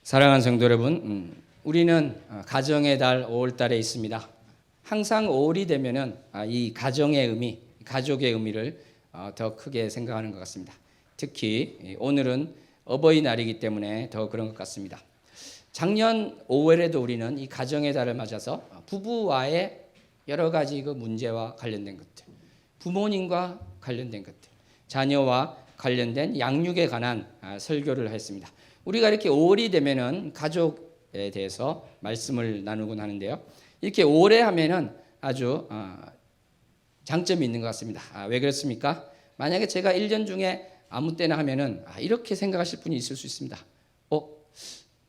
사랑하는 성도 여러분, 우리는 가정의 달 5월 달에 있습니다. 항상 5월이 되면은 이 가정의 의미, 가족의 의미를 더 크게 생각하는 것 같습니다. 특히 오늘은 어버이날이기 때문에 더 그런 것 같습니다. 작년 5월에도 우리는 이 가정의 달을 맞아서 부부와의 여러 가지 그 문제와 관련된 것들, 부모님과 관련된 것들, 자녀와 관련된 양육에 관한 설교를 했습니다. 우리가 이렇게 5월이 되면은 가족에 대해서 말씀을 나누곤 하는데요. 이렇게 오래 하면은 아주 장점이 있는 것 같습니다. 왜 그렇습니까? 만약에 제가 1년 중에 아무 때나 하면은 이렇게 생각하실 분이 있을 수 있습니다.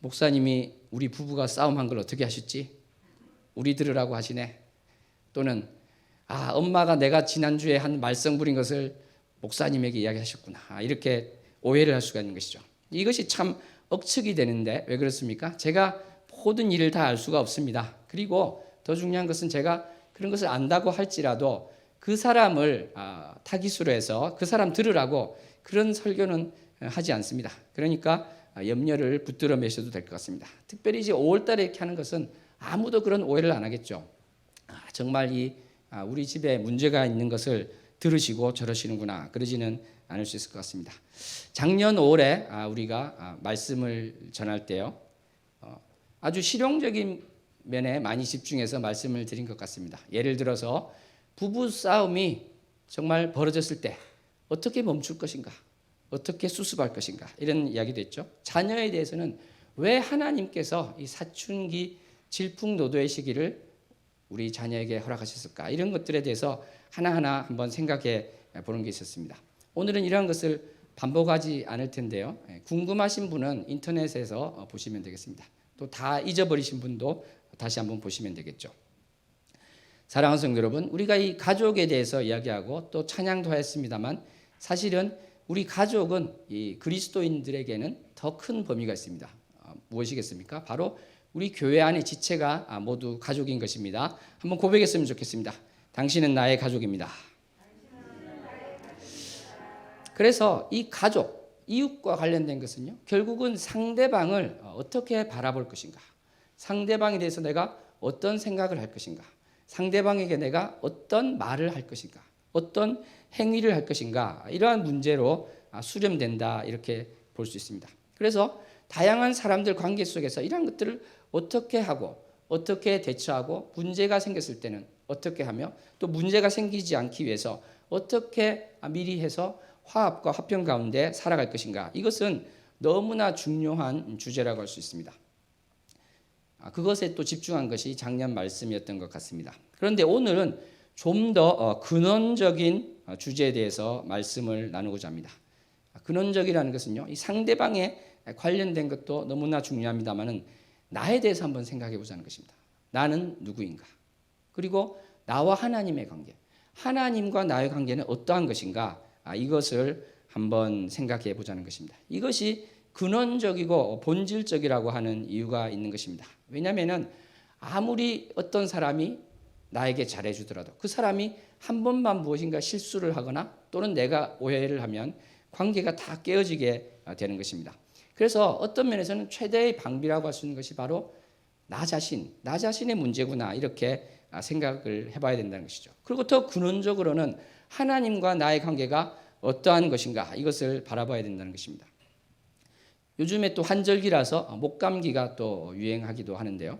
목사님이 우리 부부가 싸움한 걸 어떻게 하셨지? 우리 들으라고 하시네. 또는 엄마가 내가 지난주에 한 말썽 부린 것을 목사님에게 이야기하셨구나. 이렇게 오해를 할 수가 있는 것이죠. 이것이 참 억측이 되는데 왜 그렇습니까? 제가 모든 일을 다 알 수가 없습니다. 그리고 더 중요한 것은 제가 그런 것을 안다고 할지라도 그 사람을 타깃으로 해서 그 사람 들으라고 그런 설교는 하지 않습니다. 그러니까 염려를 붙들어 매셔도 될 것 같습니다. 특별히 이제 5월 달에 이렇게 하는 것은 아무도 그런 오해를 안 하겠죠. 정말 우리 집에 문제가 있는 것을 들으시고 저러시는구나. 그러지는 않을 수 있을 것 같습니다. 작년 5월에 우리가 말씀을 전할 때요. 아주 실용적인 면에 많이 집중해서 말씀을 드린 것 같습니다. 예를 들어서 부부 싸움이 정말 벌어졌을 때 어떻게 멈출 것인가? 어떻게 수습할 것인가? 이런 이야기도 했죠. 자녀에 대해서는 왜 하나님께서 이 사춘기 질풍노도의 시기를 우리 자녀에게 허락하셨을까? 이런 것들에 대해서 하나하나 한번 생각해 보는 게 있었습니다. 오늘은 이러한 것을 반복하지 않을 텐데요. 궁금하신 분은 인터넷에서 보시면 되겠습니다. 또 다 잊어버리신 분도 다시 한번 보시면 되겠죠. 사랑하는 성도 여러분, 우리가 이 가족에 대해서 이야기하고 또 찬양도 하였습니다만 사실은 우리 가족은 이 그리스도인들에게는 더 큰 범위가 있습니다. 무엇이겠습니까? 바로 우리 교회 안의 지체가 모두 가족인 것입니다. 한번 고백했으면 좋겠습니다. 당신은 나의 가족입니다. 그래서 이 가족, 이웃과 관련된 것은요, 결국은 상대방을 어떻게 바라볼 것인가, 상대방에 대해서 내가 어떤 생각을 할 것인가, 상대방에게 내가 어떤 말을 할 것인가, 어떤 행위를 할 것인가, 이러한 문제로 수렴된다, 이렇게 볼 수 있습니다. 그래서 다양한 사람들 관계 속에서 이러한 것들을 어떻게 하고 어떻게 대처하고 문제가 생겼을 때는 어떻게 하며 또 문제가 생기지 않기 위해서 어떻게 미리 해서 화합과 화평 가운데 살아갈 것인가, 이것은 너무나 중요한 주제라고 할 수 있습니다. 그것에 또 집중한 것이 작년 말씀이었던 것 같습니다. 그런데 오늘은 좀 더 근원적인 주제에 대해서 말씀을 나누고자 합니다. 근원적이라는 것은요, 이 상대방에 관련된 것도 너무나 중요합니다만은 나에 대해서 한번 생각해 보자는 것입니다. 나는 누구인가? 그리고 나와 하나님의 관계, 하나님과 나의 관계는 어떠한 것인가? 이것을 한번 생각해 보자는 것입니다. 이것이 근원적이고 본질적이라고 하는 이유가 있는 것입니다. 왜냐하면 아무리 어떤 사람이 나에게 잘해주더라도 그 사람이 한 번만 무엇인가 실수를 하거나 또는 내가 오해를 하면 관계가 다 깨어지게 되는 것입니다. 그래서 어떤 면에서는 최대의 방비라고 할 수 있는 것이 바로 나 자신의 문제구나, 이렇게 생각을 해봐야 된다는 것이죠. 그리고 더 근원적으로는 하나님과 나의 관계가 어떠한 것인가, 이것을 바라봐야 된다는 것입니다. 요즘에 또 한절기라서 목감기가 또 유행하기도 하는데요.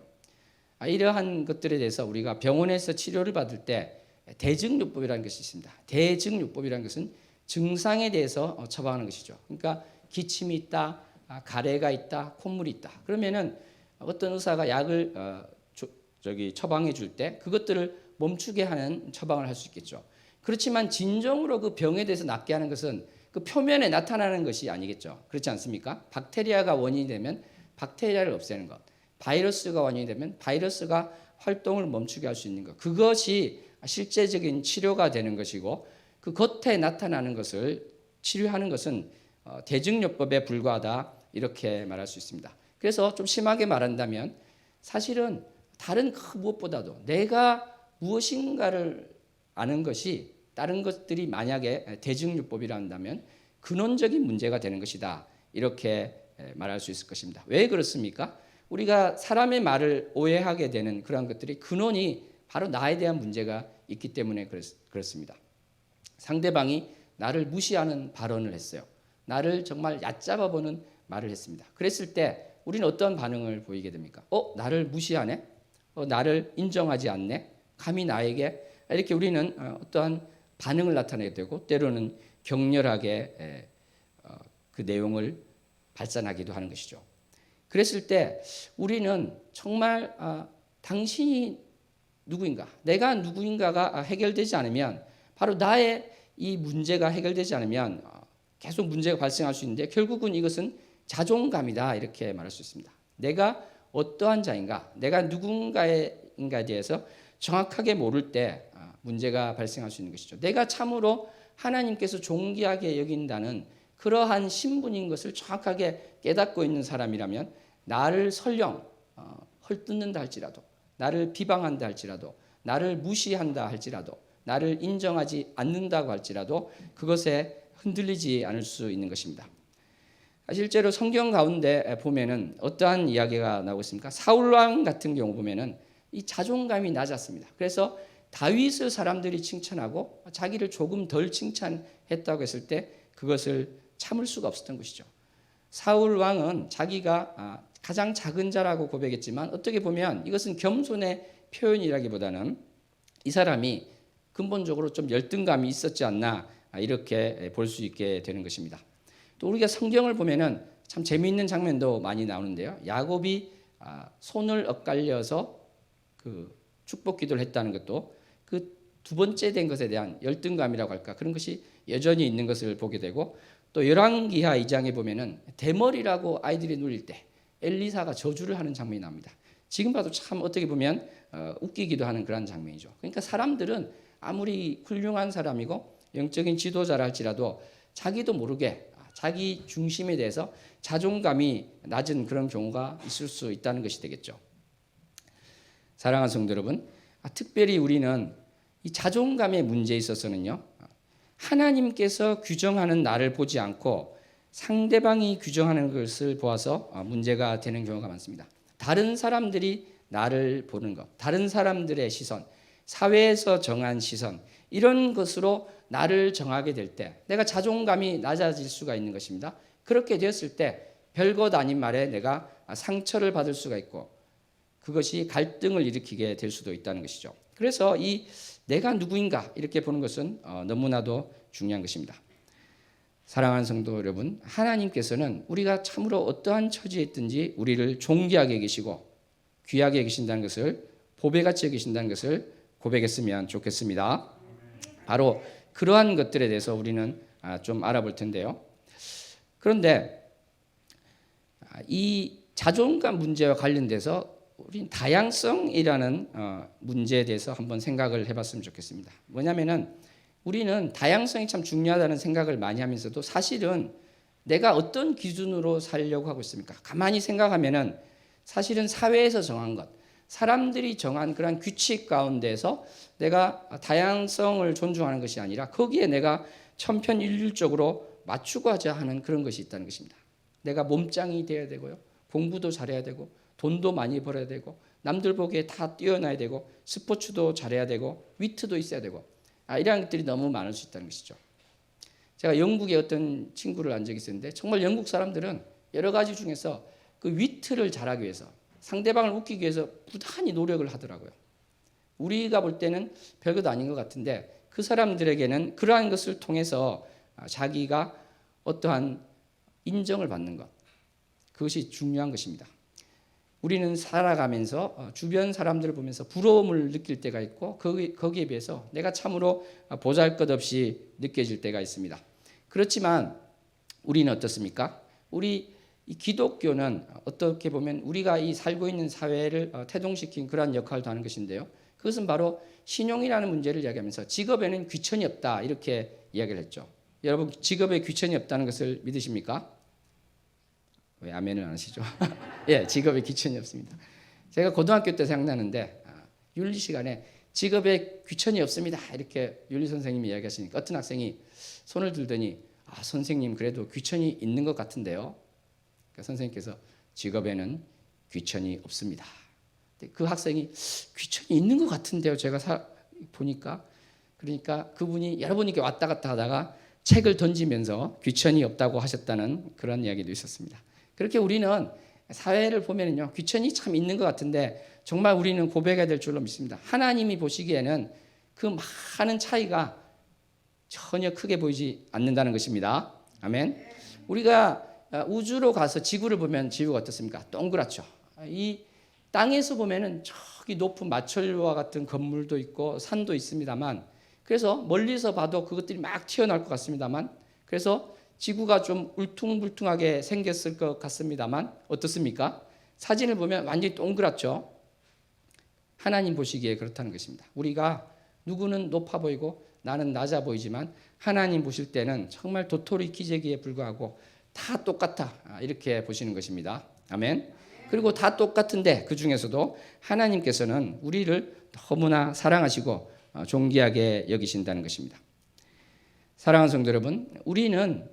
이러한 것들에 대해서 우리가 병원에서 치료를 받을 때 대증요법이라는 것이 있습니다. 대증요법이라는 것은 증상에 대해서 처방하는 것이죠. 그러니까 기침이 있다, 가래가 있다, 콧물이 있다. 그러면은 어떤 의사가 약을 처방해 줄 때 그것들을 멈추게 하는 처방을 할 수 있겠죠. 그렇지만 진정으로 그 병에 대해서 낫게 하는 것은 그 표면에 나타나는 것이 아니겠죠. 그렇지 않습니까? 박테리아가 원인이 되면 박테리아를 없애는 것, 바이러스가 원인이 되면 바이러스가 활동을 멈추게 할 수 있는 것, 그것이 실제적인 치료가 되는 것이고, 그 겉에 나타나는 것을 치료하는 것은 대증요법에 불과하다, 이렇게 말할 수 있습니다. 그래서 좀 심하게 말한다면 사실은 다른 그 무엇보다도 내가 무엇인가를 아는 것이 다른 것들이 만약에 대증요법이라 한다면 근원적인 문제가 되는 것이다, 이렇게 말할 수 있을 것입니다. 왜 그렇습니까? 우리가 사람의 말을 오해하게 되는 그런 것들이 근원이 바로 나에 대한 문제가 있기 때문에 그렇습니다. 상대방이 나를 무시하는 발언을 했어요. 나를 정말 얕잡아 보는 말을 했습니다. 그랬을 때 우리는 어떤 반응을 보이게 됩니까? 나를 무시하네? 나를 인정하지 않네? 감히 나에게? 이렇게 우리는 어떠한 반응을 나타내게 되고 때로는 격렬하게 그 내용을 발산하기도 하는 것이죠. 그랬을 때 우리는 정말 당신이 누구인가, 내가 누구인가가 해결되지 않으면 바로 나의 이 문제가 해결되지 않으면 계속 문제가 발생할 수 있는데 결국은 이것은 자존감이다 이렇게 말할 수 있습니다. 내가 어떠한 자인가, 내가 누군가에 대해서 정확하게 모를 때 문제가 발생할 수 있는 것이죠. 내가 참으로 하나님께서 존귀하게 여긴다는 그러한 신분인 것을 정확하게 깨닫고 있는 사람이라면 나를 설령 헐뜯는다 할지라도, 나를 비방한다 할지라도, 나를 무시한다 할지라도, 나를 인정하지 않는다고 할지라도 그것에 흔들리지 않을 수 있는 것입니다. 실제로 성경 가운데 보면은 어떠한 이야기가 나오고 있습니까? 사울 왕 같은 경우 보면은 이 자존감이 낮았습니다. 그래서 다윗을 사람들이 칭찬하고 자기를 조금 덜 칭찬했다고 했을 때 그것을 참을 수가 없었던 것이죠. 사울 왕은 자기가 가장 작은 자라고 고백했지만 어떻게 보면 이것은 겸손의 표현이라기보다는 이 사람이 근본적으로 좀 열등감이 있었지 않나 이렇게 볼 수 있게 되는 것입니다. 또 우리가 성경을 보면은 참 재미있는 장면도 많이 나오는데요. 야곱이 손을 엇갈려서 그 축복 기도를 했다는 것도 그 두 번째 된 것에 대한 열등감이라고 할까 그런 것이 여전히 있는 것을 보게 되고 또 열왕기하 2장에 보면은 대머리라고 아이들이 놀릴 때 엘리사가 저주를 하는 장면이 나옵니다. 지금 봐도 참 어떻게 보면 웃기기도 하는 그런 장면이죠. 그러니까 사람들은 아무리 훌륭한 사람이고 영적인 지도자라 할지라도 자기도 모르게 자기 중심에 대해서 자존감이 낮은 그런 경우가 있을 수 있다는 것이 되겠죠. 사랑하는 성도 여러분, 특별히 우리는 이 자존감의 문제에 있어서는요, 하나님께서 규정하는 나를 보지 않고 상대방이 규정하는 것을 보아서 문제가 되는 경우가 많습니다. 다른 사람들이 나를 보는 것, 다른 사람들의 시선, 사회에서 정한 시선, 이런 것으로 나를 정하게 될 때 내가 자존감이 낮아질 수가 있는 것입니다. 그렇게 되었을 때 별것 아닌 말에 내가 상처를 받을 수가 있고 그것이 갈등을 일으키게 될 수도 있다는 것이죠. 그래서 이 내가 누구인가 이렇게 보는 것은 너무나도 중요한 것입니다. 사랑하는 성도 여러분, 하나님께서는 우리가 참으로 어떠한 처지에 있든지 우리를 존귀하게 계시고 귀하게 계신다는 것을 보배같이 계신다는 것을 고백했으면 좋겠습니다. 바로 그러한 것들에 대해서 우리는 좀 알아볼 텐데요. 그런데 이 자존감 문제와 관련돼서 우리는 다양성이라는 문제에 대해서 한번 생각을 해봤으면 좋겠습니다. 뭐냐면은 우리는 다양성이 참 중요하다는 생각을 많이 하면서도 사실은 내가 어떤 기준으로 살려고 하고 있습니까? 가만히 생각하면은 사실은 사회에서 정한 것, 사람들이 정한 그런 규칙 가운데서 내가 다양성을 존중하는 것이 아니라 거기에 내가 천편일률적으로 맞추고자 하는 그런 것이 있다는 것입니다. 내가 몸짱이 되어야 되고요. 공부도 잘해야 되고 돈도 많이 벌어야 되고 남들 보기에 다 뛰어나야 되고 스포츠도 잘해야 되고 위트도 있어야 되고 이러한 것들이 너무 많을 수 있다는 것이죠. 제가 영국에 어떤 친구를 안 적이 있었는데 정말 영국 사람들은 여러 가지 중에서 그 위트를 잘하기 위해서 상대방을 웃기기 위해서 부단히 노력을 하더라고요. 우리가 볼 때는 별것 아닌 것 같은데 그 사람들에게는 그러한 것을 통해서 자기가 어떠한 인정을 받는 것, 그것이 중요한 것입니다. 우리는 살아가면서 주변 사람들을 보면서 부러움을 느낄 때가 있고 거기에 비해서 내가 참으로 보잘것없이 느껴질 때가 있습니다. 그렇지만 우리는 어떻습니까? 우리 이 기독교는 어떻게 보면 우리가 이 살고 있는 사회를 태동시킨 그러한 역할도 하는 것인데요. 그것은 바로 신용이라는 문제를 이야기하면서 직업에는 귀천이 없다 이렇게 이야기를 했죠. 여러분 직업에 귀천이 없다는 것을 믿으십니까? 왜 아멘을 안 하시죠? 예, 직업에 귀천이 없습니다. 제가 고등학교 때 생각나는데 윤리 시간에 직업에 귀천이 없습니다 이렇게 윤리 선생님이 이야기하시니까 어떤 학생이 손을 들더니 선생님 그래도 귀천이 있는 것 같은데요. 그러니까 선생님께서 직업에는 귀천이 없습니다. 그 학생이 귀천이 있는 것 같은데요. 제가 보니까. 그러니까 그분이 여러 번 이렇게 왔다 갔다 하다가 책을 던지면서 귀천이 없다고 하셨다는 그런 이야기도 있었습니다. 그렇게 우리는 사회를 보면은요, 귀천이 참 있는 것 같은데 정말 우리는 고백해야 될 줄로 믿습니다. 하나님이 보시기에는 그 많은 차이가 전혀 크게 보이지 않는다는 것입니다. 아멘. 우리가 우주로 가서 지구를 보면 지구가 어떻습니까? 동그랗죠. 이 땅에서 보면은 저기 높은 마철과 같은 건물도 있고 산도 있습니다만, 그래서 멀리서 봐도 그것들이 막 튀어나올 것 같습니다만, 그래서 지구가 좀 울퉁불퉁하게 생겼을 것 같습니다만 어떻습니까? 사진을 보면 완전히 동그랗죠. 하나님 보시기에 그렇다는 것입니다. 우리가 누구는 높아 보이고 나는 낮아 보이지만 하나님 보실 때는 정말 도토리 기재기에 불과하고 다 똑같아, 이렇게 보시는 것입니다. 아멘. 그리고 다 똑같은데 그 중에서도 하나님께서는 우리를 너무나 사랑하시고 존귀하게 여기신다는 것입니다. 사랑하는 성도 여러분, 우리는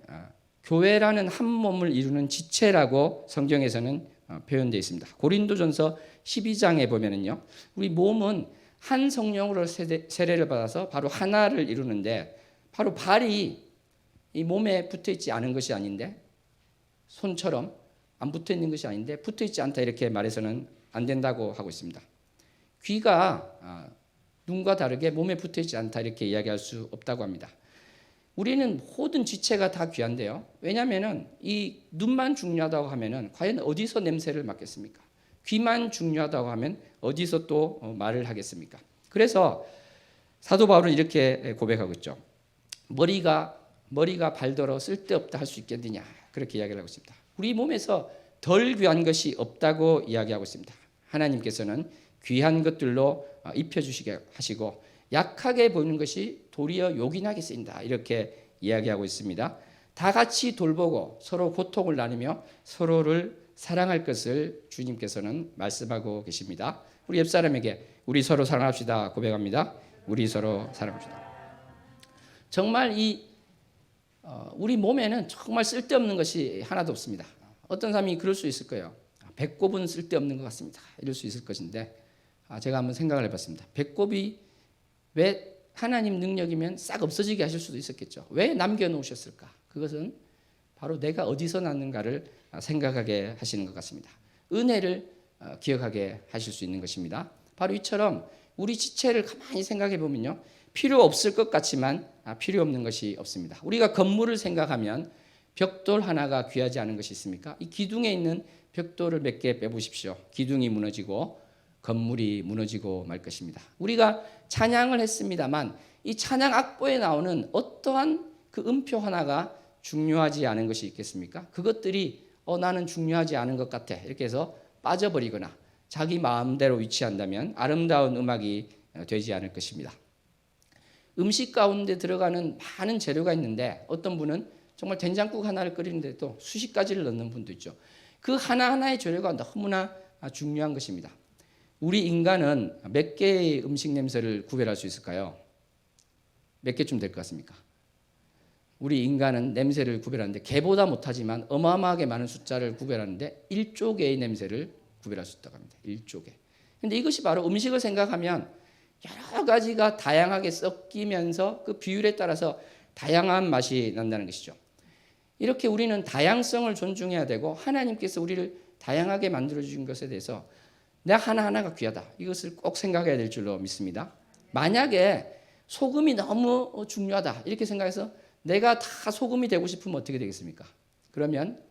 교회라는 한 몸을 이루는 지체라고 성경에서는 표현되어 있습니다. 고린도전서 12장에 보면은요, 우리 몸은 한 성령으로 세례를 받아서 바로 하나를 이루는데, 바로 발이 이 몸에 붙어 있지 않은 것이 아닌데, 손처럼 안 붙어 있는 것이 아닌데 붙어 있지 않다, 이렇게 말해서는 안 된다고 하고 있습니다. 귀가 눈과 다르게 몸에 붙어 있지 않다, 이렇게 이야기할 수 없다고 합니다. 우리는 모든 지체가 다 귀한데요. 왜냐하면은 이 눈만 중요하다고 하면은 과연 어디서 냄새를 맡겠습니까? 귀만 중요하다고 하면 어디서 또 말을 하겠습니까? 그래서 사도 바울은 이렇게 고백하고 있죠. 머리가 발더러 쓸데없다 할 수 있겠느냐, 그렇게 이야기를 하고 있습니다. 우리 몸에서 덜 귀한 것이 없다고 이야기하고 있습니다. 하나님께서는 귀한 것들로 입혀주시게 하시고 약하게 보이는 것이 도리어 요긴하게 쓰인다, 이렇게 이야기하고 있습니다. 다 같이 돌보고 서로 고통을 나누며 서로를 사랑할 것을 주님께서는 말씀하고 계십니다. 우리 옆사람에게 우리 서로 사랑합시다 고백합니다. 우리 서로 사랑합시다. 정말 우리 몸에는 정말 쓸데없는 것이 하나도 없습니다. 어떤 사람이 그럴 수 있을 거예요. 배꼽은 쓸데없는 것 같습니다, 이럴 수 있을 것인데, 제가 한번 생각을 해봤습니다. 배꼽이 왜 하나님 능력이면 싹 없어지게 하실 수도 있었겠죠. 왜 남겨놓으셨을까? 그것은 바로 내가 어디서 났는가를 생각하게 하시는 것 같습니다. 은혜를 기억하게 하실 수 있는 것입니다. 바로 이처럼 우리 지체를 가만히 생각해 보면요, 필요 없을 것 같지만 필요 없는 것이 없습니다. 우리가 건물을 생각하면 벽돌 하나가 귀하지 않은 것이 있습니까? 이 기둥에 있는 벽돌을 몇 개 빼보십시오. 기둥이 무너지고 건물이 무너지고 말 것입니다. 우리가 찬양을 했습니다만 이 찬양 악보에 나오는 어떠한 그 음표 하나가 중요하지 않은 것이 있겠습니까? 그것들이 나는 중요하지 않은 것 같아, 이렇게 해서 빠져버리거나 자기 마음대로 위치한다면 아름다운 음악이 되지 않을 것입니다. 음식 가운데 들어가는 많은 재료가 있는데 어떤 분은 정말 된장국 하나를 끓이는데도 수십 가지를 넣는 분도 있죠. 그 하나하나의 재료가 너무나 중요한 것입니다. 우리 인간은 몇 개의 음식 냄새를 구별할 수 있을까요? 몇 개쯤 될 것 같습니까? 우리 인간은 냄새를 구별하는데 개보다 못하지만 어마어마하게 많은 숫자를 구별하는데 1조 개의 냄새를 구별할 수 있다고 합니다. 1조 개. 그런데 이것이 바로 음식을 생각하면 여러 가지가 다양하게 섞이면서 그 비율에 따라서 다양한 맛이 난다는 것이죠. 이렇게 우리는 다양성을 존중해야 되고 하나님께서 우리를 다양하게 만들어주신 것에 대해서 내가 하나하나가 귀하다, 이것을 꼭 생각해야 될 줄로 믿습니다. 만약에 소금이 너무 중요하다 이렇게 생각해서 내가 다 소금이 되고 싶으면 어떻게 되겠습니까? 그러면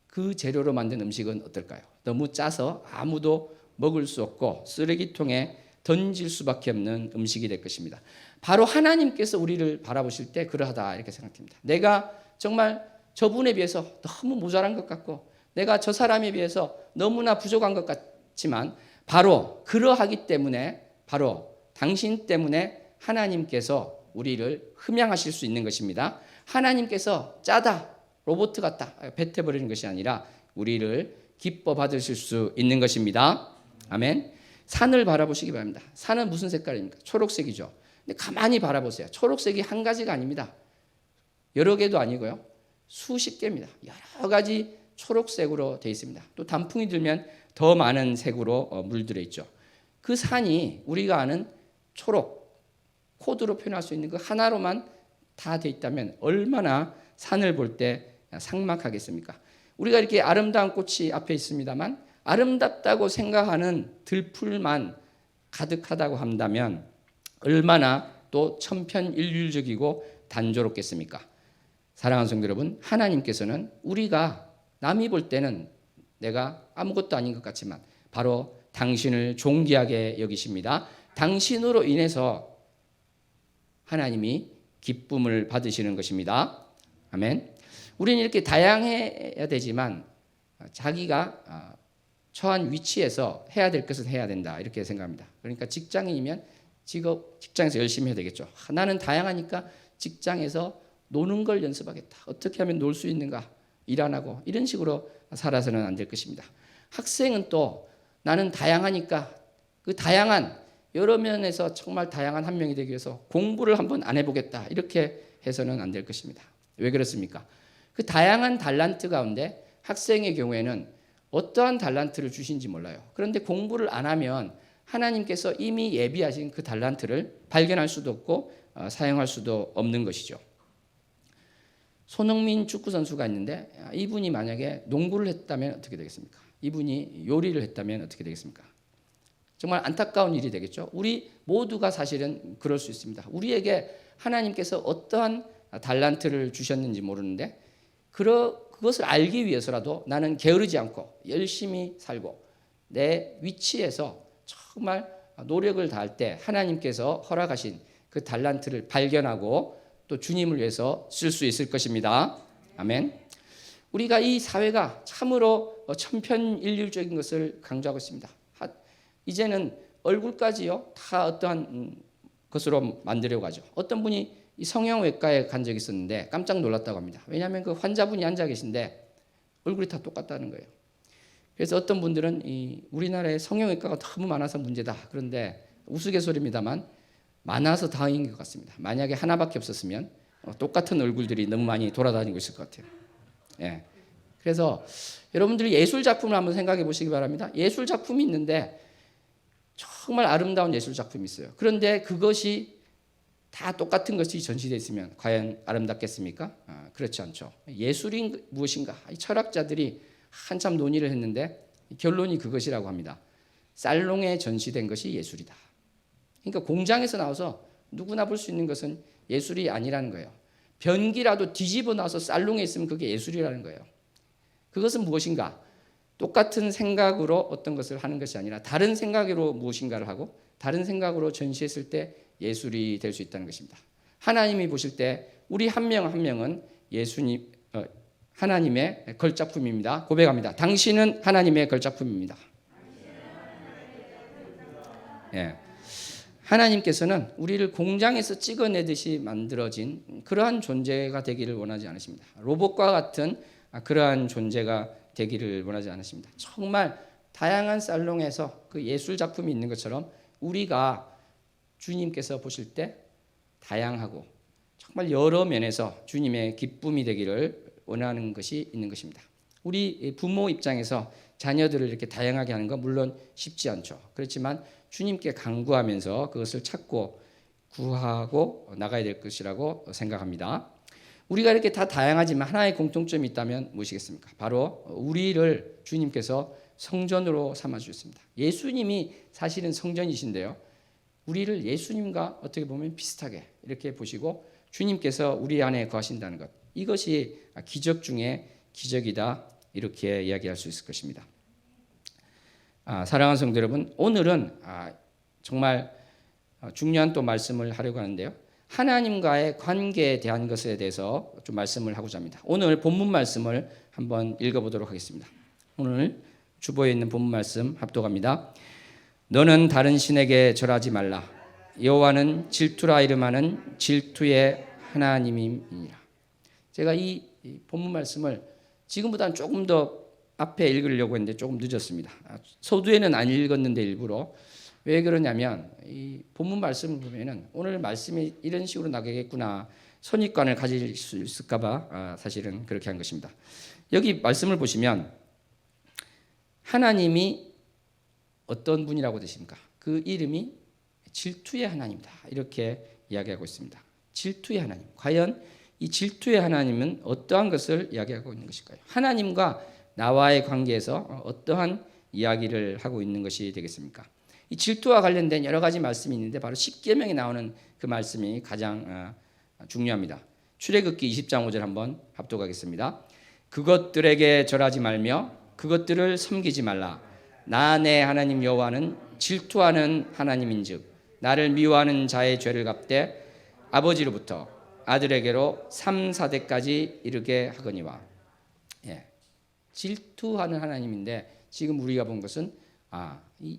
그 재료로 만든 음식은 어떨까요? 너무 짜서 아무도 먹을 수 없고 쓰레기통에 던질 수밖에 없는 음식이 될 것입니다. 바로 하나님께서 우리를 바라보실 때 그러하다 이렇게 생각됩니다. 내가 정말 저분에 비해서 너무 모자란 것 같고 내가 저 사람에 비해서 너무나 부족한 것 같지만 바로 그러하기 때문에 바로 당신 때문에 하나님께서 우리를 흠양하실 수 있는 것입니다. 하나님께서 짜다, 로봇 같다 뱉어버리는 것이 아니라 우리를 기뻐 받으실 수 있는 것입니다. 아멘. 산을 바라보시기 바랍니다. 산은 무슨 색깔입니까? 초록색이죠. 근데 가만히 바라보세요. 초록색이 한 가지가 아닙니다. 여러 개도 아니고요. 수십 개입니다. 여러 가지 초록색으로 되어 있습니다. 또 단풍이 들면 더 많은 색으로 물들어 있죠. 그 산이 우리가 아는 초록, 코드로 표현할 수 있는 그 하나로만 다 되어 있다면 얼마나 산을 볼 때 삭막하겠습니까? 우리가 이렇게 아름다운 꽃이 앞에 있습니다만 아름답다고 생각하는 들풀만 가득하다고 한다면 얼마나 또 천편일률적이고 단조롭겠습니까? 사랑하는 성도 여러분, 하나님께서는 우리가 남이 볼 때는 내가 아무것도 아닌 것 같지만 바로 당신을 존귀하게 여기십니다. 당신으로 인해서 하나님이 기쁨을 받으시는 것입니다. 아멘. 우리는 이렇게 다양해야 되지만 자기가 처한 위치에서 해야 될 것은 해야 된다 이렇게 생각합니다. 그러니까 직장인이면 직장에서 열심히 해야 되겠죠. 나는 다양하니까 직장에서 노는 걸 연습하겠다. 어떻게 하면 놀 수 있는가? 일 안 하고 이런 식으로 살아서는 안 될 것입니다. 학생은 또 나는 다양하니까 그 다양한 여러 면에서 정말 다양한 한 명이 되기 위해서 공부를 한번 안 해보겠다 이렇게 해서는 안 될 것입니다. 왜 그렇습니까? 그 다양한 달란트 가운데 학생의 경우에는 어떠한 달란트를 주신지 몰라요. 그런데 공부를 안 하면 하나님께서 이미 예비하신 그 달란트를 발견할 수도 없고 사용할 수도 없는 것이죠. 손흥민 축구 선수가 있는데 이분이 만약에 농구를 했다면 어떻게 되겠습니까? 이분이 요리를 했다면 어떻게 되겠습니까? 정말 안타까운 일이 되겠죠. 우리 모두가 사실은 그럴 수 있습니다. 우리에게 하나님께서 어떠한 달란트를 주셨는지 모르는데 그것을 알기 위해서라도 나는 게으르지 않고 열심히 살고 내 위치에서 정말 노력을 다할 때 하나님께서 허락하신 그 달란트를 발견하고 또 주님을 위해서 쓸 수 있을 것입니다. 아멘. 우리가 이 사회가 참으로 천편일률적인 것을 강조하고 있습니다. 이제는 얼굴까지요 다 어떠한 것으로 만들려고 하죠. 어떤 분이 이 성형외과에 간 적이 있었는데 깜짝 놀랐다고 합니다. 왜냐하면 그 환자분이 앉아 계신데 얼굴이 다 똑같다는 거예요. 그래서 어떤 분들은 이 우리나라에 성형외과가 너무 많아서 문제다. 그런데 우스갯소리입니다만 많아서 다행인 것 같습니다. 만약에 하나밖에 없었으면 똑같은 얼굴들이 너무 많이 돌아다니고 있을 것 같아요. 예. 그래서 여러분들이 예술 작품을 한번 생각해 보시기 바랍니다. 예술 작품이 있는데 정말 아름다운 예술 작품이 있어요. 그런데 그것이 다 똑같은 것이 전시되어 있으면 과연 아름답겠습니까? 그렇지 않죠. 예술이 무엇인가? 철학자들이 한참 논의를 했는데 결론이 그것이라고 합니다. 살롱에 전시된 것이 예술이다. 그러니까 공장에서 나와서 누구나 볼 수 있는 것은 예술이 아니라는 거예요. 변기라도 뒤집어 놔서 살롱에 있으면 그게 예술이라는 거예요. 그것은 무엇인가? 똑같은 생각으로 어떤 것을 하는 것이 아니라 다른 생각으로 무엇인가를 하고 다른 생각으로 전시했을 때 예술이 될 수 있다는 것입니다. 하나님이 보실 때 우리 한 명 한 명은 하나님의 걸작품입니다. 고백합니다. 당신은 하나님의 걸작품입니다. 예. 하나님께서는 우리를 공장에서 찍어내듯이 만들어진 그러한 존재가 되기를 원하지 않으십니다. 로봇과 같은 그러한 존재가 되기를 원하지 않으십니다. 정말 다양한 살롱에서 그 예술 작품이 있는 것처럼 우리가 주님께서 보실 때 다양하고 정말 여러 면에서 주님의 기쁨이 되기를 원하는 것이 있는 것입니다. 우리 부모 입장에서 자녀들을 이렇게 다양하게 하는 건 물론 쉽지 않죠. 그렇지만 주님께 간구하면서 그것을 찾고 구하고 나가야 될 것이라고 생각합니다. 우리가 이렇게 다 다양하지만 하나의 공통점이 있다면 무엇이겠습니까? 바로 우리를 주님께서 성전으로 삼아주셨습니다. 예수님이 사실은 성전이신데요. 우리를 예수님과 어떻게 보면 비슷하게 이렇게 보시고 주님께서 우리 안에 거하신다는 것. 이것이 기적 중에 기적이다 이렇게 이야기할 수 있을 것입니다. 사랑하는 성도 여러분, 오늘은 정말 중요한 또 말씀을 하려고 하는데요. 하나님과의 관계에 대한 것에 대해서 좀 말씀을 하고자 합니다. 오늘 본문 말씀을 한번 읽어보도록 하겠습니다. 오늘 주보에 있는 본문 말씀 합독합니다. 너는 다른 신에게 절하지 말라. 여호와는 질투라 이름하는 질투의 하나님이니라. 제가 이 본문 말씀을 지금보다는 조금 더 앞에 읽으려고 했는데 조금 늦었습니다. 서두에는 안 읽었는데 일부러. 왜 그러냐면 이 본문 말씀을 보면은 오늘 말씀이 이런 식으로 나가겠구나 선입관을 가질 수 있을까 봐 사실은 그렇게 한 것입니다. 여기 말씀을 보시면 하나님이 어떤 분이라고 되십니까? 그 이름이 질투의 하나님이다. 이렇게 이야기하고 있습니다. 질투의 하나님. 과연 이 질투의 하나님은 어떠한 것을 이야기하고 있는 것일까요? 하나님과 나와의 관계에서 어떠한 이야기를 하고 있는 것이 되겠습니까? 이 질투와 관련된 여러 가지 말씀이 있는데 바로 십계명에 나오는 그 말씀이 가장 중요합니다. 출애굽기 20장 5절 한번 합독하겠습니다. 그것들에게 절하지 말며 그것들을 섬기지 말라. 나 내 하나님 여호와는 질투하는 하나님인즉 나를 미워하는 자의 죄를 갚되 아버지로부터 아들에게로 3, 4대까지 이르게 하거니와. 예. 질투하는 하나님인데 지금 우리가 본 것은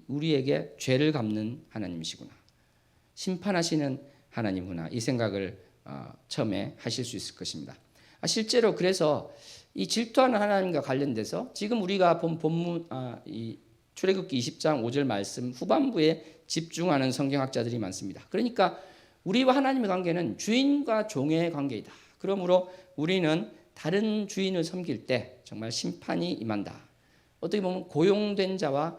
우리에게 죄를 갚는 하나님이시구나. 심판하시는 하나님구나. 이 생각을 처음에 하실 수 있을 것입니다. 실제로 그래서 이 질투하는 하나님과 관련돼서 지금 우리가 본 본문 이 출애굽기 20장 5절 말씀 후반부에 집중하는 성경학자들이 많습니다. 그러니까 우리와 하나님의 관계는 주인과 종의 관계이다. 그러므로 우리는 다른 주인을 섬길 때 정말 심판이 임한다. 어떻게 보면 고용된 자와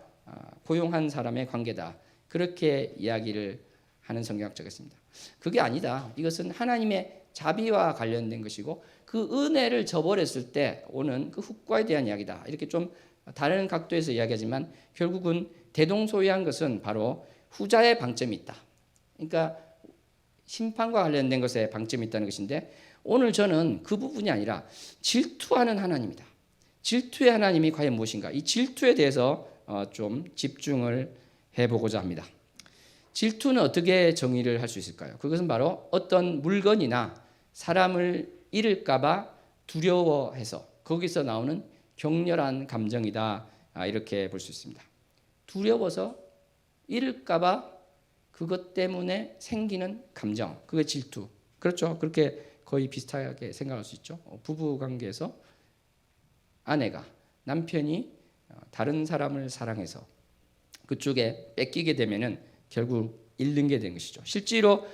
고용한 사람의 관계다. 그렇게 이야기를 하는 성경학자가 있습니다. 그게 아니다. 이것은 하나님의 자비와 관련된 것이고 그 은혜를 저버렸을 때 오는 그 후과에 대한 이야기다. 이렇게 좀 다른 각도에서 이야기하지만 결국은 대동소이한 것은 바로 후자의 방점이 있다. 그러니까 심판과 관련된 것에 방점이 있다는 것인데 오늘 저는 그 부분이 아니라 질투하는 하나님이다. 질투의 하나님이 과연 무엇인가? 이 질투에 대해서 좀 집중을 해보고자 합니다. 질투는 어떻게 정의를 할 수 있을까요? 그것은 바로 어떤 물건이나 사람을 잃을까봐 두려워해서 거기서 나오는 격렬한 감정이다. 이렇게 볼 수 있습니다. 두려워서 잃을까봐 그것 때문에 생기는 감정, 그게 질투. 그렇죠? 그렇게 거의 비슷하게 생각할 수 있죠. 부부 관계에서 아내가 남편이 다른 사람을 사랑해서 그쪽에 뺏기게 되면은 결국 잃는 게 되는 것이죠. 실제로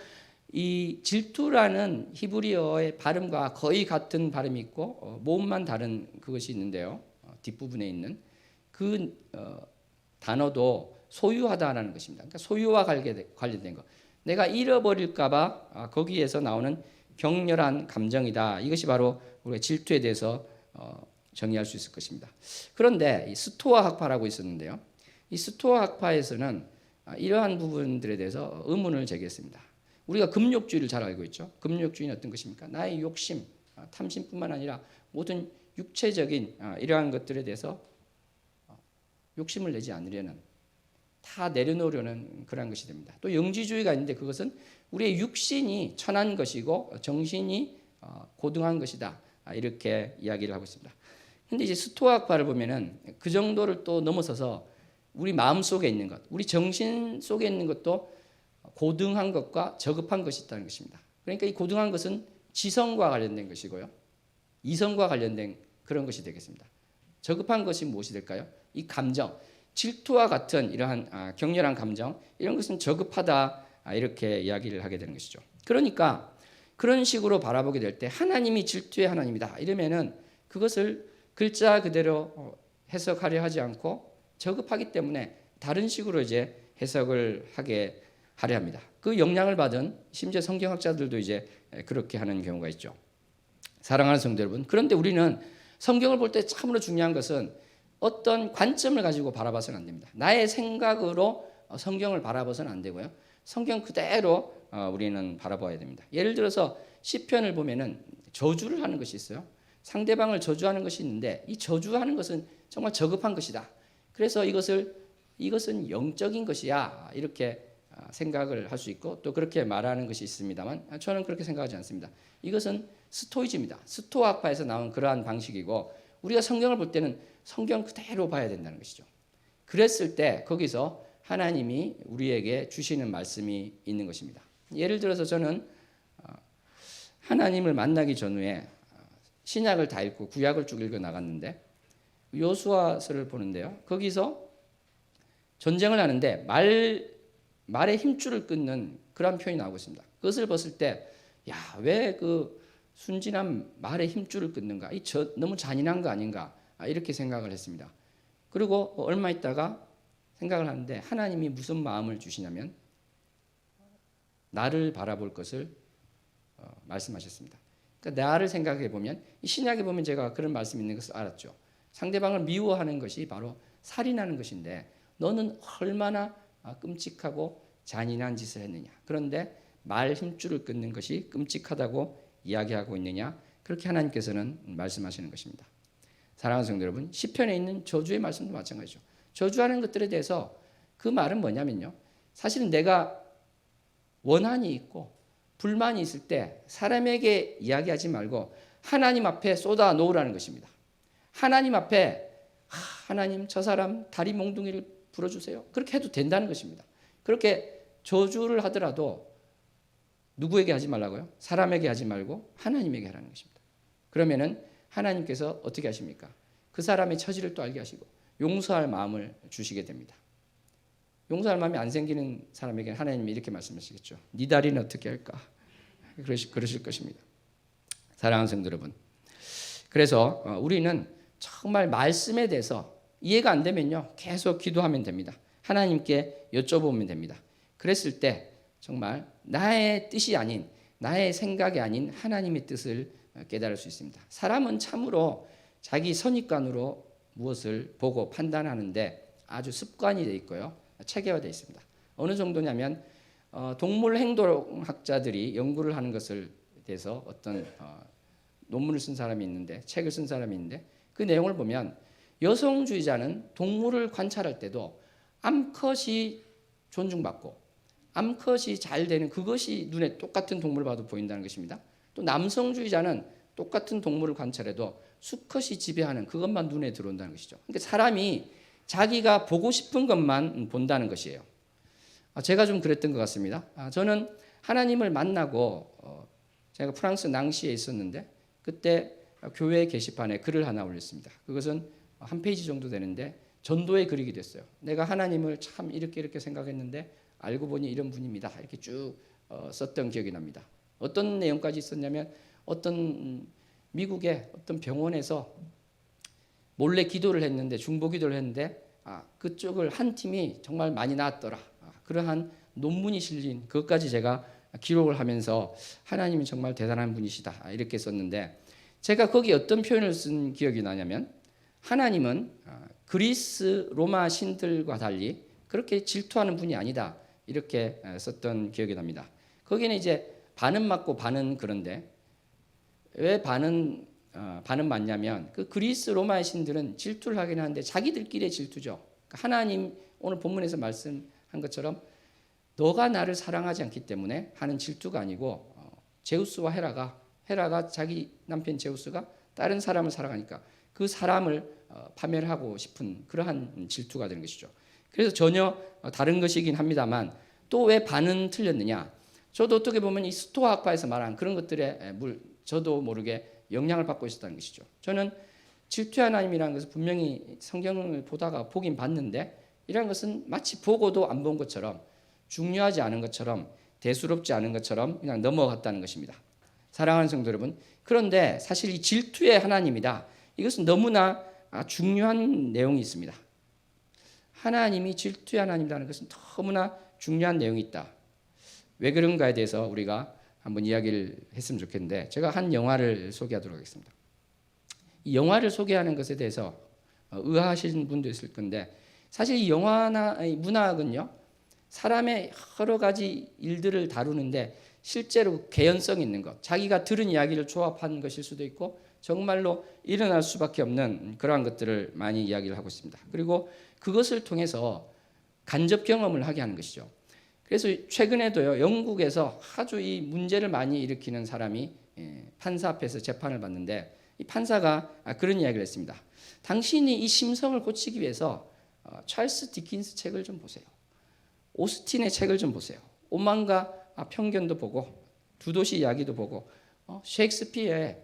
이 질투라는 히브리어의 발음과 거의 같은 발음이 있고 모음만 다른 그것이 있는데요. 뒷부분에 있는 그 단어도 소유하다라는 것입니다. 그러니까 소유와 관련된 것. 내가 잃어버릴까봐 거기에서 나오는 격렬한 감정이다. 이것이 바로 우리가 질투에 대해서 정의할 수 있을 것입니다. 그런데 이 스토아 학파라고 있었는데요. 이 스토아 학파에서는 이러한 부분들에 대해서 의문을 제기했습니다. 우리가 금욕주의를 잘 알고 있죠. 금욕주의는 어떤 것입니까? 나의 욕심, 탐심뿐만 아니라 모든 육체적인 이러한 것들에 대해서 욕심을 내지 않으려는, 다 내려놓으려는 그런 것이 됩니다. 또 영지주의가 있는데 그것은 우리의 육신이 천한 것이고 정신이 고등한 것이다. 이렇게 이야기를 하고 있습니다. 근데 이제 스토아학파를 보면은 그 정도를 또 넘어서서 우리 마음 속에 있는 것, 우리 정신 속에 있는 것도 고등한 것과 저급한 것이 있다는 것입니다. 그러니까 이 고등한 것은 지성과 관련된 것이고요. 이성과 관련된 그런 것이 되겠습니다. 저급한 것이 무엇이 될까요? 이 감정, 질투와 같은 이러한 격렬한 감정, 이런 것은 저급하다. 이렇게 이야기를 하게 되는 것이죠. 그러니까 그런 식으로 바라보게 될 때 하나님이 질투의 하나님이다. 이러면은 그것을 글자 그대로 해석하려 하지 않고 저급하기 때문에 다른 식으로 이제 해석을 하려 합니다. 그 영향을 받은 심지어 성경학자들도 이제 그렇게 하는 경우가 있죠. 사랑하는 성도 여러분, 그런데 우리는 성경을 볼 때 참으로 중요한 것은 어떤 관점을 가지고 바라봐서는 안 됩니다. 나의 생각으로 성경을 바라봐서는 안 되고요. 성경 그대로 우리는 바라봐야 됩니다. 예를 들어서 시편을 보면은 저주를 하는 것이 있어요. 상대방을 저주하는 것이 있는데 이 저주하는 것은 정말 저급한 것이다. 그래서 이것은 영적인 것이야. 이렇게 생각을 할 수 있고 또 그렇게 말하는 것이 있습니다만 저는 그렇게 생각하지 않습니다. 이것은 스토이즘이다. 스토아파에서 나온 그러한 방식이고 우리가 성경을 볼 때는 성경 그대로 봐야 된다는 것이죠. 그랬을 때 거기서 하나님이 우리에게 주시는 말씀이 있는 것입니다. 예를 들어서 저는 하나님을 만나기 전후에 신약을 다 읽고 구약을 쭉 읽어 나갔는데 요수아서를 보는데요. 거기서 전쟁을 하는데 말의 힘줄을 끊는 그런 표현이 나오고 있습니다. 그것을 봤을 때 왜 그 순진한 말의 힘줄을 끊는가? 너무 잔인한 거 아닌가? 이렇게 생각을 했습니다. 그리고 얼마 있다가 생각을 하는데 하나님이 무슨 마음을 주시냐면 나를 바라볼 것을 말씀하셨습니다. 그러니까 나를 생각해 보면 이 신약에 보면 제가 그런 말씀이 있는 것을 알았죠. 상대방을 미워하는 것이 바로 살인하는 것인데 너는 얼마나 끔찍하고 잔인한 짓을 했느냐. 그런데 말 힘줄을 끊는 것이 끔찍하다고 이야기하고 있느냐. 그렇게 하나님께서는 말씀하시는 것입니다. 사랑하는 성도 여러분, 시편에 있는 저주의 말씀도 마찬가지죠. 저주하는 것들에 대해서 그 말은 뭐냐면요. 사실은 내가 원한이 있고 불만이 있을 때 사람에게 이야기하지 말고 하나님 앞에 쏟아 놓으라는 것입니다. 하나님 앞에 하나님 저 사람 다리 몽둥이를 불어주세요. 그렇게 해도 된다는 것입니다. 그렇게 저주를 하더라도 누구에게 하지 말라고요? 사람에게 하지 말고 하나님에게 하라는 것입니다. 그러면은 하나님께서 어떻게 하십니까? 그 사람의 처지를 또 알게 하시고 용서할 마음을 주시게 됩니다. 용서할 마음이 안 생기는 사람에게 하나님이 이렇게 말씀하시겠죠. 네 다리는 어떻게 할까? 그러실 것입니다. 사랑하는 성도 여러분. 그래서 우리는 정말 말씀에 대해서 이해가 안 되면요. 계속 기도하면 됩니다. 하나님께 여쭤보면 됩니다. 그랬을 때 정말 나의 뜻이 아닌 나의 생각이 아닌 하나님의 뜻을 깨달을 수 있습니다. 사람은 참으로 자기 선입관으로 무엇을 보고 판단하는데 아주 습관이 되어 있고요. 체계화되어 있습니다. 어느 정도냐면 동물 행동학자들이 연구를 하는 것을 대해서 어떤 논문을 쓴 사람이 있는데 책을 쓴 사람이 있는데 그 내용을 보면 여성주의자는 동물을 관찰할 때도 암컷이 존중받고 암컷이 잘 되는 그것이 눈에 똑같은 동물을 봐도 보인다는 것입니다. 또 남성주의자는 똑같은 동물을 관찰해도 수컷이 지배하는 그것만 눈에 들어온다는 것이죠. 그러니까 사람이 자기가 보고 싶은 것만 본다는 것이에요. 제가 좀 그랬던 것 같습니다. 저는 하나님을 만나고 제가 프랑스 낭시에 있었는데 그때 교회 게시판에 글을 하나 올렸습니다. 그것은 한 페이지 정도 되는데 전도의 글이게 됐어요. 내가 하나님을 참 이렇게 생각했는데 알고 보니 이런 분입니다. 이렇게 쭉 썼던 기억이 납니다. 어떤 내용까지 있었냐면 어떤 미국의 어떤 병원에서 몰래 기도를 했는데 중보 기도를 했는데 그쪽을 한 팀이 정말 많이 나았더라. 그러한 논문이 실린 그것까지 제가 기록을 하면서 하나님이 정말 대단한 분이시다 이렇게 썼는데 제가 거기 어떤 표현을 쓴 기억이 나냐면 하나님은 그리스 로마 신들과 달리 그렇게 질투하는 분이 아니다 이렇게 썼던 기억이 납니다. 거기는 이제 반은 맞고 반은 그런데 왜 반은 맞냐면 그 그리스 로마의 신들은 질투를 하긴 하는데 자기들끼리의 질투죠. 그러니까 하나님 오늘 본문에서 말씀한 것처럼 너가 나를 사랑하지 않기 때문에 하는 질투가 아니고 제우스와 헤라가 자기 남편 제우스가 다른 사람을 사랑하니까 그 사람을 파멸하고 싶은 그러한 질투가 되는 것이죠. 그래서 전혀 다른 것이긴 합니다만 또 왜 반은 틀렸느냐? 저도 어떻게 보면 이 스토아학파에서 말한 그런 것들에 저도 모르게 영향을 받고 있었다는 것이죠. 저는 질투의 하나님이라는 것을 분명히 성경을 보다가 보긴 봤는데 이런 것은 마치 보고도 안 본 것처럼 중요하지 않은 것처럼 대수롭지 않은 것처럼 그냥 넘어갔다는 것입니다. 사랑하는 성도 여러분, 그런데 사실 이 질투의 하나님이다. 이것은 너무나 중요한 내용이 있습니다. 하나님이 질투의 하나님이라는 것은 너무나 중요한 내용이 있다. 왜 그런가에 대해서 우리가 한번 이야기를 했으면 좋겠는데 제가 한 영화를 소개하도록 하겠습니다. 이 영화를 소개하는 것에 대해서 의아하시는 분도 있을 건데 사실 이 영화나 이 문학은요 사람의 여러 가지 일들을 다루는데 실제로 개연성 있는 것, 자기가 들은 이야기를 조합한 것일 수도 있고 정말로 일어날 수밖에 없는 그러한 것들을 많이 이야기를 하고 있습니다. 그리고 그것을 통해서 간접 경험을 하게 하는 것이죠. 그래서 최근에도요 영국에서 아주 이 문제를 많이 일으키는 사람이 판사 앞에서 재판을 받는데 이 판사가 그런 이야기를 했습니다. 당신이 이 심성을 고치기 위해서 찰스 디킨스 책을 좀 보세요. 오스틴의 책을 좀 보세요. 오만과 편견도 보고 두 도시 이야기도 보고 셰익스피어의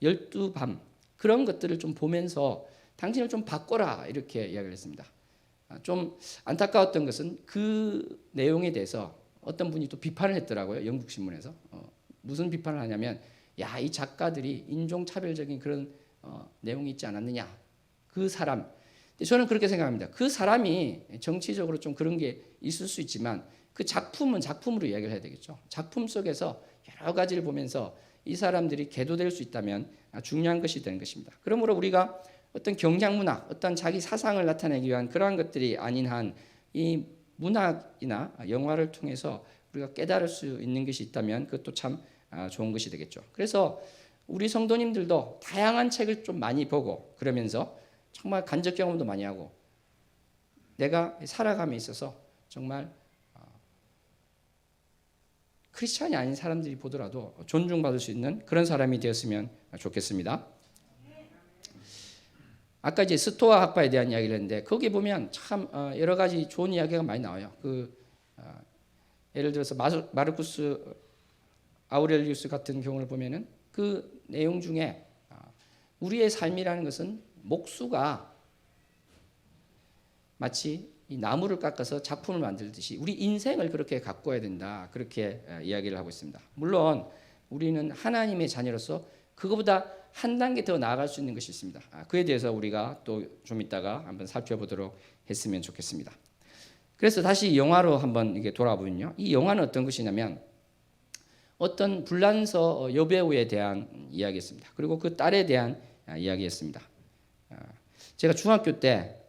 12밤 그런 것들을 좀 보면서 당신을 좀 바꿔라 이렇게 이야기를 했습니다. 좀 안타까웠던 것은 그 내용에 대해서 어떤 분이 또 비판을 했더라고요. 영국 신문에서 무슨 비판을 하냐면 야, 이 작가들이 인종차별적인 그런 내용이 있지 않았느냐. 그 사람, 저는 그렇게 생각합니다. 그 사람이 정치적으로 좀 그런 게 있을 수 있지만 그 작품은 작품으로 이야기를 해야 되겠죠. 작품 속에서 여러 가지를 보면서 이 사람들이 계도될 수 있다면 중요한 것이 되는 것입니다. 그러므로 우리가 어떤 경향문학, 어떤 자기 사상을 나타내기 위한 그러한 것들이 아닌 한 이 문학이나 영화를 통해서 우리가 깨달을 수 있는 것이 있다면 그것도 참 좋은 것이 되겠죠. 그래서 우리 성도님들도 다양한 책을 좀 많이 보고 그러면서 정말 간접 경험도 많이 하고 내가 살아감에 있어서 정말 크리스찬이 아닌 사람들이 보더라도 존중받을 수 있는 그런 사람이 되었으면 좋겠습니다. 아까 이제 스토아 학파에 대한 이야기를 했는데 거기 보면 참 여러 가지 좋은 이야기가 많이 나와요. 예를 들어서 마르쿠스 아우렐리우스 같은 경우를 보면은 그 내용 중에 우리의 삶이라는 것은 목수가 마치 이 나무를 깎아서 작품을 만들듯이 우리 인생을 그렇게 가꿔야 된다. 그렇게 이야기를 하고 있습니다. 물론 우리는 하나님의 자녀로서 그거보다 한 단계 더 나아갈 수 있는 것이 있습니다. 그에 대해서 우리가 또 좀 이따가 한번 살펴보도록 했으면 좋겠습니다. 그래서 다시 영화로 한번 이게 돌아보면요. 이 영화는 어떤 것이냐면 어떤 불란서 여배우에 대한 이야기였습니다. 그리고 그 딸에 대한 이야기였습니다. 제가 중학교 때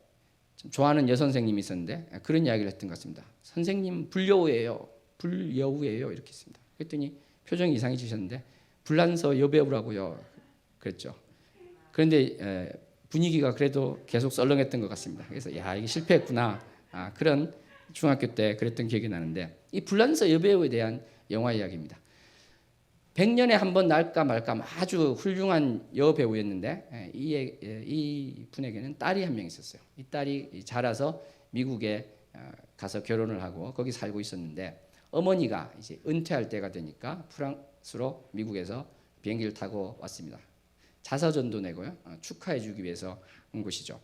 좋아하는 여선생님이 있었는데 그런 이야기를 했던 것 같습니다. 선생님 불여우예요. 불여우예요. 이렇게 했습니다. 그랬더니 표정이 이상해지셨는데 불란서 여배우라고요. 그랬죠. 그런데 분위기가 그래도 계속 썰렁했던 것 같습니다. 그래서 야, 이게 실패했구나. 그런 중학교 때 그랬던 기억이 나는데 이 불란서 여배우에 대한 영화 이야기입니다. 100년에 한 번 날까 말까 아주 훌륭한 여배우였는데 이 분에게는 딸이 한 명 있었어요. 이 딸이 자라서 미국에 가서 결혼을 하고 거기 살고 있었는데 어머니가 이제 은퇴할 때가 되니까 프랑스로 미국에서 비행기를 타고 왔습니다. 자서전도 내고요. 축하해 주기 위해서 온 것이죠.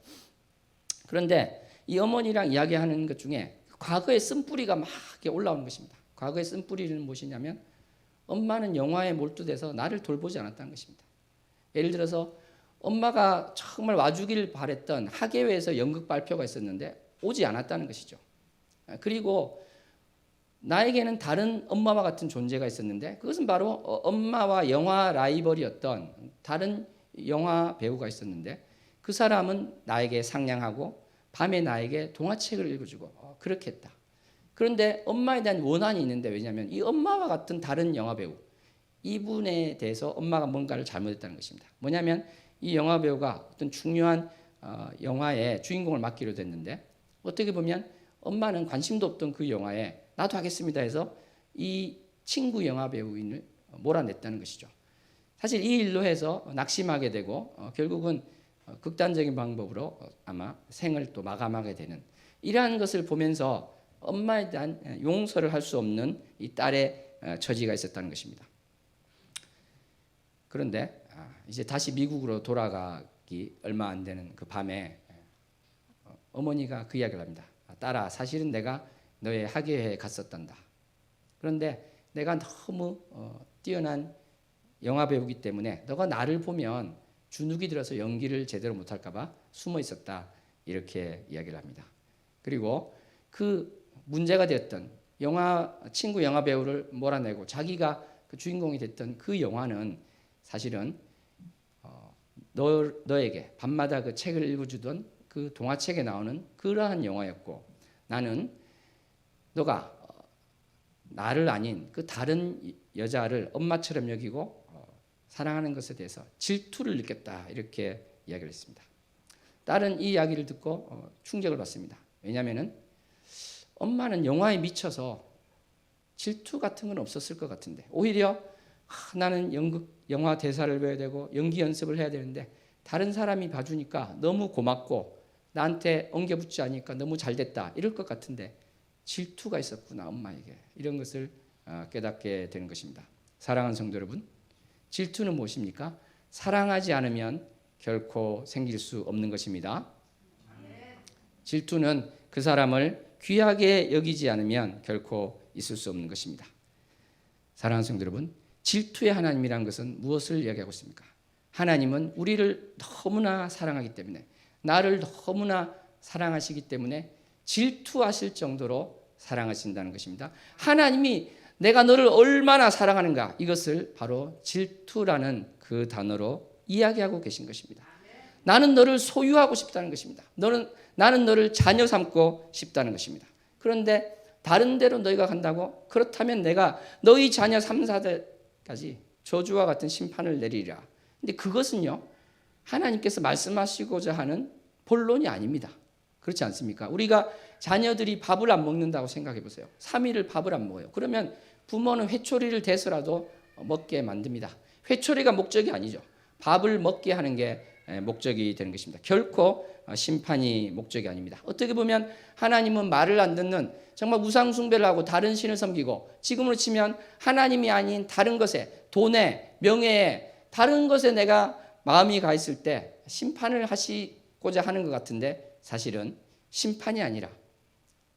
그런데 이 어머니랑 이야기하는 것 중에 과거의 쓴뿌리가 막 이렇게 올라오는 것입니다. 과거의 쓴뿌리는 무엇이냐면 엄마는 영화에 몰두돼서 나를 돌보지 않았다는 것입니다. 예를 들어서 엄마가 정말 와주길 바랬던 학예회에서 연극 발표가 있었는데 오지 않았다는 것이죠. 그리고 나에게는 다른 엄마와 같은 존재가 있었는데 그것은 바로 엄마와 영화 라이벌이었던 다른 영화 배우가 있었는데 그 사람은 나에게 상냥하고 밤에 나에게 동화책을 읽어주고 그렇게 했다. 그런데 엄마에 대한 원한이 있는데 왜냐하면 이 엄마와 같은 다른 영화 배우 이분에 대해서 엄마가 뭔가를 잘못했다는 것입니다. 뭐냐면 이 영화 배우가 어떤 중요한 영화의 주인공을 맡기로 됐는데 어떻게 보면 엄마는 관심도 없던 그 영화에 나도 하겠습니다 해서 이 친구 영화 배우인을 몰아냈다는 것이죠. 사실 이 일로 해서 낙심하게 되고 결국은 극단적인 방법으로 아마 생을 또 마감하게 되는 이러한 것을 보면서 엄마에 대한 용서를 할 수 없는 이 딸의 처지가 있었다는 것입니다. 그런데 이제 다시 미국으로 돌아가기 얼마 안 되는 그 밤에 어머니가 그 이야기를 합니다. 딸아, 사실은 내가 너의 학예회에 갔었단다. 그런데 내가 너무 뛰어난 영화 배우기 때문에 너가 나를 보면 주눅이 들어서 연기를 제대로 못할까 봐 숨어 있었다. 이렇게 이야기를 합니다. 그리고 그 문제가 되었던 친구 영화 배우를 몰아내고 자기가 그 주인공이 됐던 그 영화는 사실은 너에게 밤마다 그 책을 읽어주던 그 동화책에 나오는 그러한 영화였고 나는 너가 나를 아닌 그 다른 여자를 엄마처럼 여기고 사랑하는 것에 대해서 질투를 느꼈다. 이렇게 이야기를 했습니다. 딸은 이 이야기를 듣고 충격을 받습니다. 왜냐하면 엄마는 영화에 미쳐서 질투 같은 건 없었을 것 같은데 오히려 나는 영화 대사를 배워야 되고 연기 연습을 해야 되는데 다른 사람이 봐주니까 너무 고맙고 나한테 엉겨붙지 않으니까 너무 잘됐다 이럴 것 같은데 질투가 있었구나 엄마에게 이런 것을 깨닫게 되는 것입니다. 사랑하는 성도 여러분, 질투는 무엇입니까? 사랑하지 않으면 결코 생길 수 없는 것입니다. 질투는 그 사람을 귀하게 여기지 않으면 결코 있을 수 없는 것입니다. 사랑하는 성도 여러분, 질투의 하나님이란 것은 무엇을 이야기하고 있습니까? 하나님은 우리를 너무나 사랑하기 때문에, 나를 너무나 사랑하시기 때문에 질투하실 정도로 사랑하신다는 것입니다. 하나님이 내가 너를 얼마나 사랑하는가, 이것을 바로 질투라는 그 단어로 이야기하고 계신 것입니다. 나는 너를 소유하고 싶다는 것입니다. 나는 너를 자녀 삼고 싶다는 것입니다. 그런데 다른 데로 너희가 간다고? 그렇다면 내가 너희 자녀 3, 4대까지 저주와 같은 심판을 내리리라. 근데 그것은요, 하나님께서 말씀하시고자 하는 본론이 아닙니다. 그렇지 않습니까? 우리가 자녀들이 밥을 안 먹는다고 생각해 보세요. 3일을 밥을 안 먹어요. 그러면 부모는 회초리를 대서라도 먹게 만듭니다. 회초리가 목적이 아니죠. 밥을 먹게 하는 게 목적이 되는 것입니다. 결코 심판이 목적이 아닙니다. 어떻게 보면 하나님은 말을 안 듣는, 정말 우상 숭배를 하고 다른 신을 섬기고, 지금으로 치면 하나님이 아닌 다른 것에, 돈에, 명예에, 다른 것에 내가 마음이 가 있을 때 심판을 하시고자 하는 것 같은데, 사실은 심판이 아니라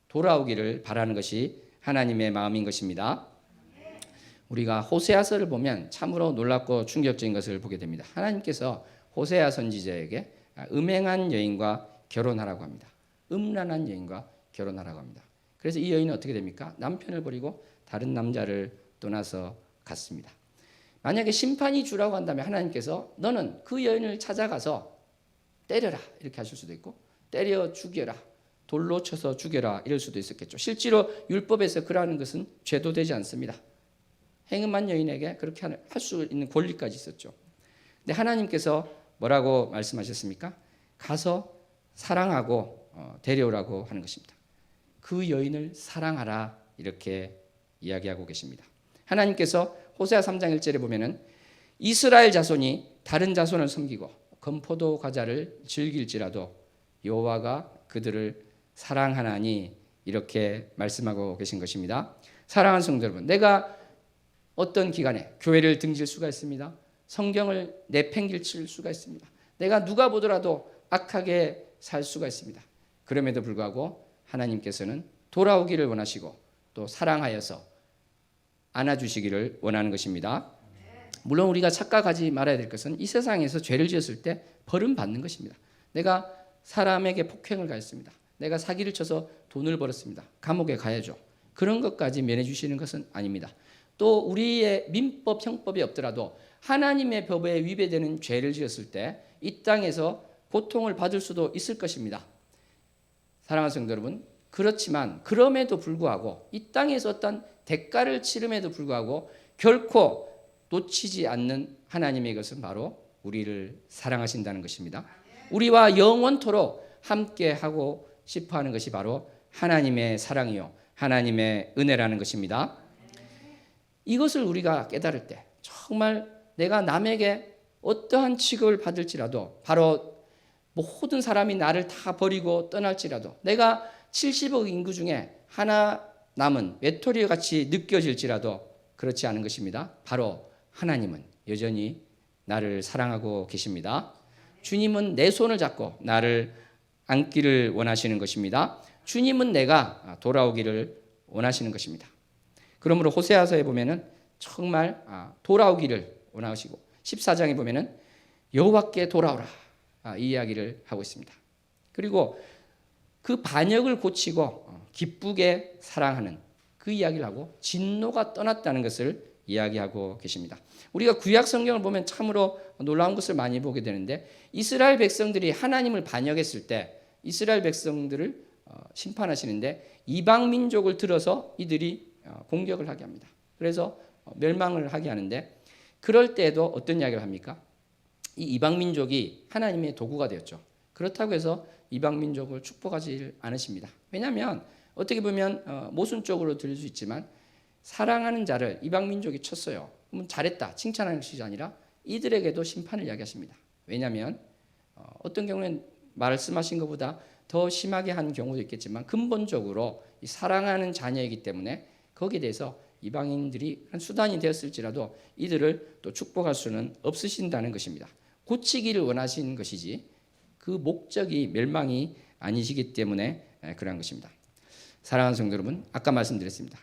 돌아오기를 바라는 것이 하나님의 마음인 것입니다. 우리가 호세아서를 보면 참으로 놀랍고 충격적인 것을 보게 됩니다. 하나님께서 호세아 선지자에게 음행한 여인과 결혼하라고 합니다. 음란한 여인과 결혼하라고 합니다. 그래서 이 여인은 어떻게 됩니까? 남편을 버리고 다른 남자를 떠나서 갔습니다. 만약에 심판이 주라고 한다면 하나님께서 너는 그 여인을 찾아가서 때려라, 이렇게 하실 수도 있고, 때려 죽여라, 돌로 쳐서 죽여라, 이럴 수도 있었겠죠. 실제로 율법에서 그러는 것은 죄도 되지 않습니다. 행음한 여인에게 그렇게 할 수 있는 권리까지 있었죠. 근데 하나님께서 뭐라고 말씀하셨습니까? 가서 사랑하고 데려오라고 하는 것입니다. 그 여인을 사랑하라, 이렇게 이야기하고 계십니다. 하나님께서 호세아 3장 1절에 보면은 이스라엘 자손이 다른 자손을 섬기고 건포도 과자를 즐길지라도 여호와가 그들을 사랑하나니, 이렇게 말씀하고 계신 것입니다. 사랑하는 성도 여러분, 내가 어떤 기간에 교회를 등질 수가 있습니다. 성경을 내팽개칠 수가 있습니다. 내가 누가 보더라도 악하게 살 수가 있습니다. 그럼에도 불구하고 하나님께서는 돌아오기를 원하시고 또 사랑하여서 안아주시기를 원하는 것입니다. 물론 우리가 착각하지 말아야 될 것은 이 세상에서 죄를 지었을 때 벌은 받는 것입니다. 내가 사람에게 폭행을 가했습니다. 내가 사기를 쳐서 돈을 벌었습니다. 감옥에 가야죠. 그런 것까지 면해 주시는 것은 아닙니다. 또 우리의 민법, 형법이 없더라도 하나님의 법에 위배되는 죄를 지었을 때 이 땅에서 고통을 받을 수도 있을 것입니다. 사랑하는 성도 여러분, 그렇지만 그럼에도 불구하고 이 땅에서 어떤 대가를 치름에도 불구하고 결코 놓치지 않는 하나님의 것은 바로 우리를 사랑하신다는 것입니다. 우리와 영원토록 함께하고 싶어하는 것이 바로 하나님의 사랑이요 하나님의 은혜라는 것입니다. 이것을 우리가 깨달을 때 정말 내가 남에게 어떠한 취급을 받을지라도, 바로 모든 사람이 나를 다 버리고 떠날지라도, 내가 70억 인구 중에 하나 남은 외톨이 같이 느껴질지라도 그렇지 않은 것입니다. 바로 하나님은 여전히 나를 사랑하고 계십니다. 주님은 내 손을 잡고 나를 안기를 원하시는 것입니다. 주님은 내가 돌아오기를 원하시는 것입니다. 그러므로 호세아서에 보면은 정말 돌아오기를 원하시고, 14장에 보면은 여호와께 돌아오라, 이 이야기를 하고 있습니다. 그리고 그 반역을 고치고 기쁘게 사랑하는 그 이야기를 하고 진노가 떠났다는 것을 이야기하고 계십니다. 우리가 구약 성경을 보면 참으로 놀라운 것을 많이 보게 되는데, 이스라엘 백성들이 하나님을 반역했을 때 이스라엘 백성들을 심판하시는데 이방 민족을 들어서 이들이 공격을 하게 합니다. 그래서 멸망을 하게 하는데, 그럴 때에도 어떤 이야기를 합니까? 이 이방 민족이 하나님의 도구가 되었죠. 그렇다고 해서 이방 민족을 축복하지 않으십니다. 왜냐하면 어떻게 보면 모순적으로 들릴 수 있지만 사랑하는 자를 이방 민족이 쳤어요. 그러면 잘했다, 칭찬하는 것이 아니라 이들에게도 심판을 이야기하십니다. 왜냐하면 어떤 경우는 말씀하신 것보다 더 심하게 한 경우도 있겠지만 근본적으로 이 사랑하는 자녀이기 때문에 거기에 대해서 이방인들이 한 수단이 되었을지라도 이들을 또 축복할 수는 없으신다는 것입니다. 고치기를 원하시는 것이지 그 목적이 멸망이 아니시기 때문에 그러한 것입니다. 사랑하는 성도 여러분, 아까 말씀드렸습니다.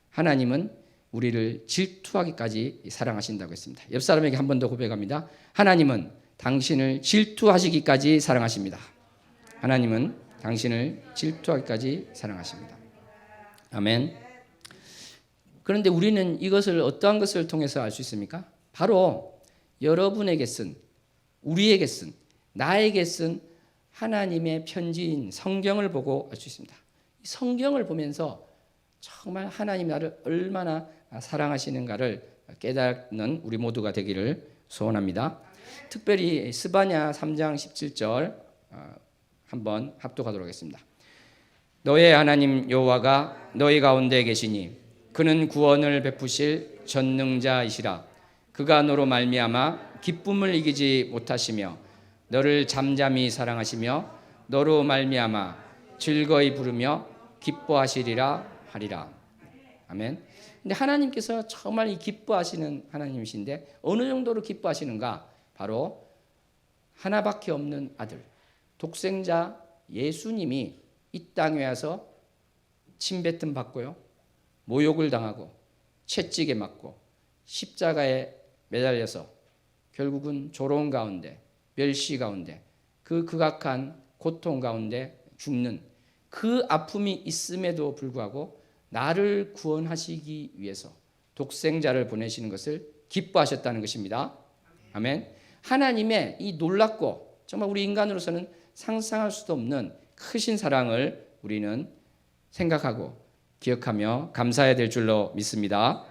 하나님은 우리를 질투하기까지 사랑하신다고 했습니다. 옆 사람에게 한 번 더 고백합니다. 하나님은 당신을 질투하시기까지 사랑하십니다. 하나님은 당신을 질투하기까지 사랑하십니다. 아멘. 그런데 우리는 이것을 어떠한 것을 통해서 알 수 있습니까? 바로 여러분에게 쓴, 우리에게 쓴, 나에게 쓴 하나님의 편지인 성경을 보고 알 수 있습니다. 성경을 보면서 정말 하나님 나를 얼마나 사랑하시는가를 깨닫는 우리 모두가 되기를 소원합니다. 특별히 스바냐 3장 17절 한번 합독하도록 하겠습니다. 너의 하나님 여호와가 너희 가운데 계시니 그는 구원을 베푸실 전능자이시라. 그가 너로 말미암아 기쁨을 이기지 못하시며 너를 잠잠히 사랑하시며 너로 말미암아 즐거이 부르며 기뻐하시리라 하리라. 아멘. 근데 하나님께서 정말 이 기뻐하시는 하나님이신데 어느 정도로 기뻐하시는가? 바로 하나밖에 없는 아들, 독생자 예수님이 이 땅에 와서 침뱉음 받고요, 모욕을 당하고 채찍에 맞고 십자가에 매달려서 결국은 조롱 가운데, 멸시 가운데, 그 극악한 고통 가운데 죽는 그 아픔이 있음에도 불구하고 나를 구원하시기 위해서 독생자를 보내시는 것을 기뻐하셨다는 것입니다. 아멘. 하나님의 이 놀랍고 정말 우리 인간으로서는 상상할 수도 없는 크신 사랑을 우리는 생각하고 기억하며 감사해야 될 줄로 믿습니다.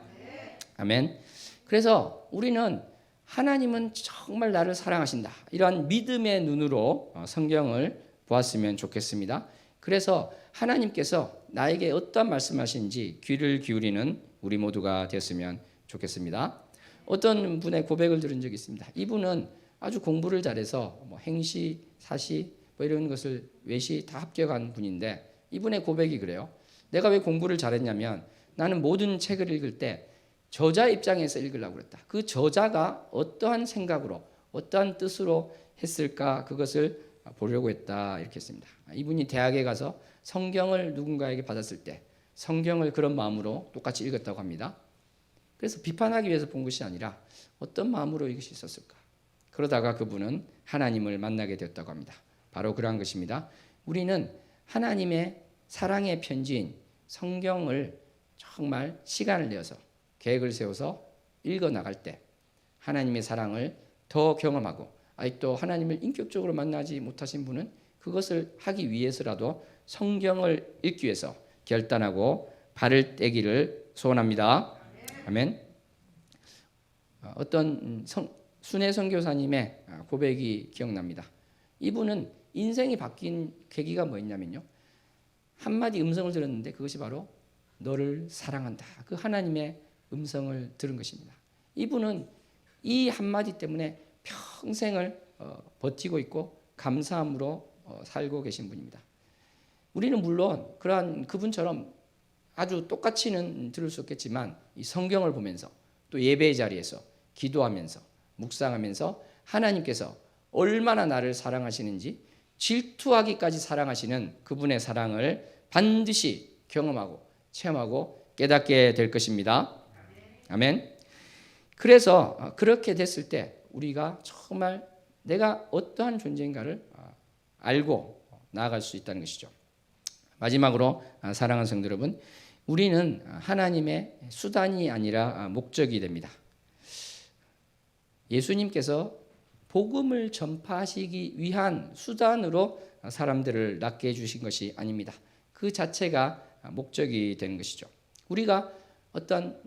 아멘. 그래서 우리는 하나님은 정말 나를 사랑하신다, 이러한 믿음의 눈으로 성경을 보았으면 좋겠습니다. 그래서 하나님께서 나에게 어떤 말씀하시는지 귀를 기울이는 우리 모두가 되었으면 좋겠습니다. 어떤 분의 고백을 들은 적이 있습니다. 이분은 아주 공부를 잘해서 행시, 사시 이런 것을 외시 다 합격한 분인데 이분의 고백이 그래요. 내가 왜 공부를 잘했냐면 나는 모든 책을 읽을 때 저자 입장에서 읽으려고 그랬다. 그 저자가 어떠한 생각으로 어떠한 뜻으로 했을까 그것을 보려고 했다, 이렇게 했습니다. 이분이 대학에 가서 성경을 누군가에게 받았을 때 성경을 그런 마음으로 똑같이 읽었다고 합니다. 그래서 비판하기 위해서 본 것이 아니라 어떤 마음으로 이것이 있었을까. 그러다가 그분은 하나님을 만나게 되었다고 합니다. 바로 그러한 것입니다. 우리는 하나님의 사랑의 편지인 성경을 정말 시간을 내어서 계획을 세워서 읽어나갈 때 하나님의 사랑을 더 경험하고, 아직도 하나님을 인격적으로 만나지 못하신 분은 그것을 하기 위해서라도 성경을 읽기 위해서 결단하고 발을 떼기를 소원합니다. 아멘. 어떤 순회 선교사님의 고백이 기억납니다. 이분은 인생이 바뀐 계기가 뭐였냐면요, 한마디 음성을 들었는데 그것이 바로 너를 사랑한다, 그 하나님의 음성을 들은 것입니다. 이분은 이 한마디 때문에 평생을 버티고 있고 감사함으로 살고 계신 분입니다. 우리는 물론 그러한 그분처럼 아주 똑같이는 들을 수 없겠지만 이 성경을 보면서 또 예배의 자리에서 기도하면서 묵상하면서 하나님께서 얼마나 나를 사랑하시는지, 질투하기까지 사랑하시는 그분의 사랑을 반드시 경험하고 체험하고 깨닫게 될 것입니다. 아멘. 그래서 그렇게 됐을 때 우리가 정말 내가 어떠한 존재인가를 알고 나아갈 수 있다는 것이죠. 마지막으로 사랑하는 성도 여러분, 우리는 하나님의 수단이 아니라 목적이 됩니다. 예수님께서 복음을 전파하시기 위한 수단으로 사람들을 낫게 해주신 것이 아닙니다. 그 자체가 목적이 되는 것이죠. 우리가 어떤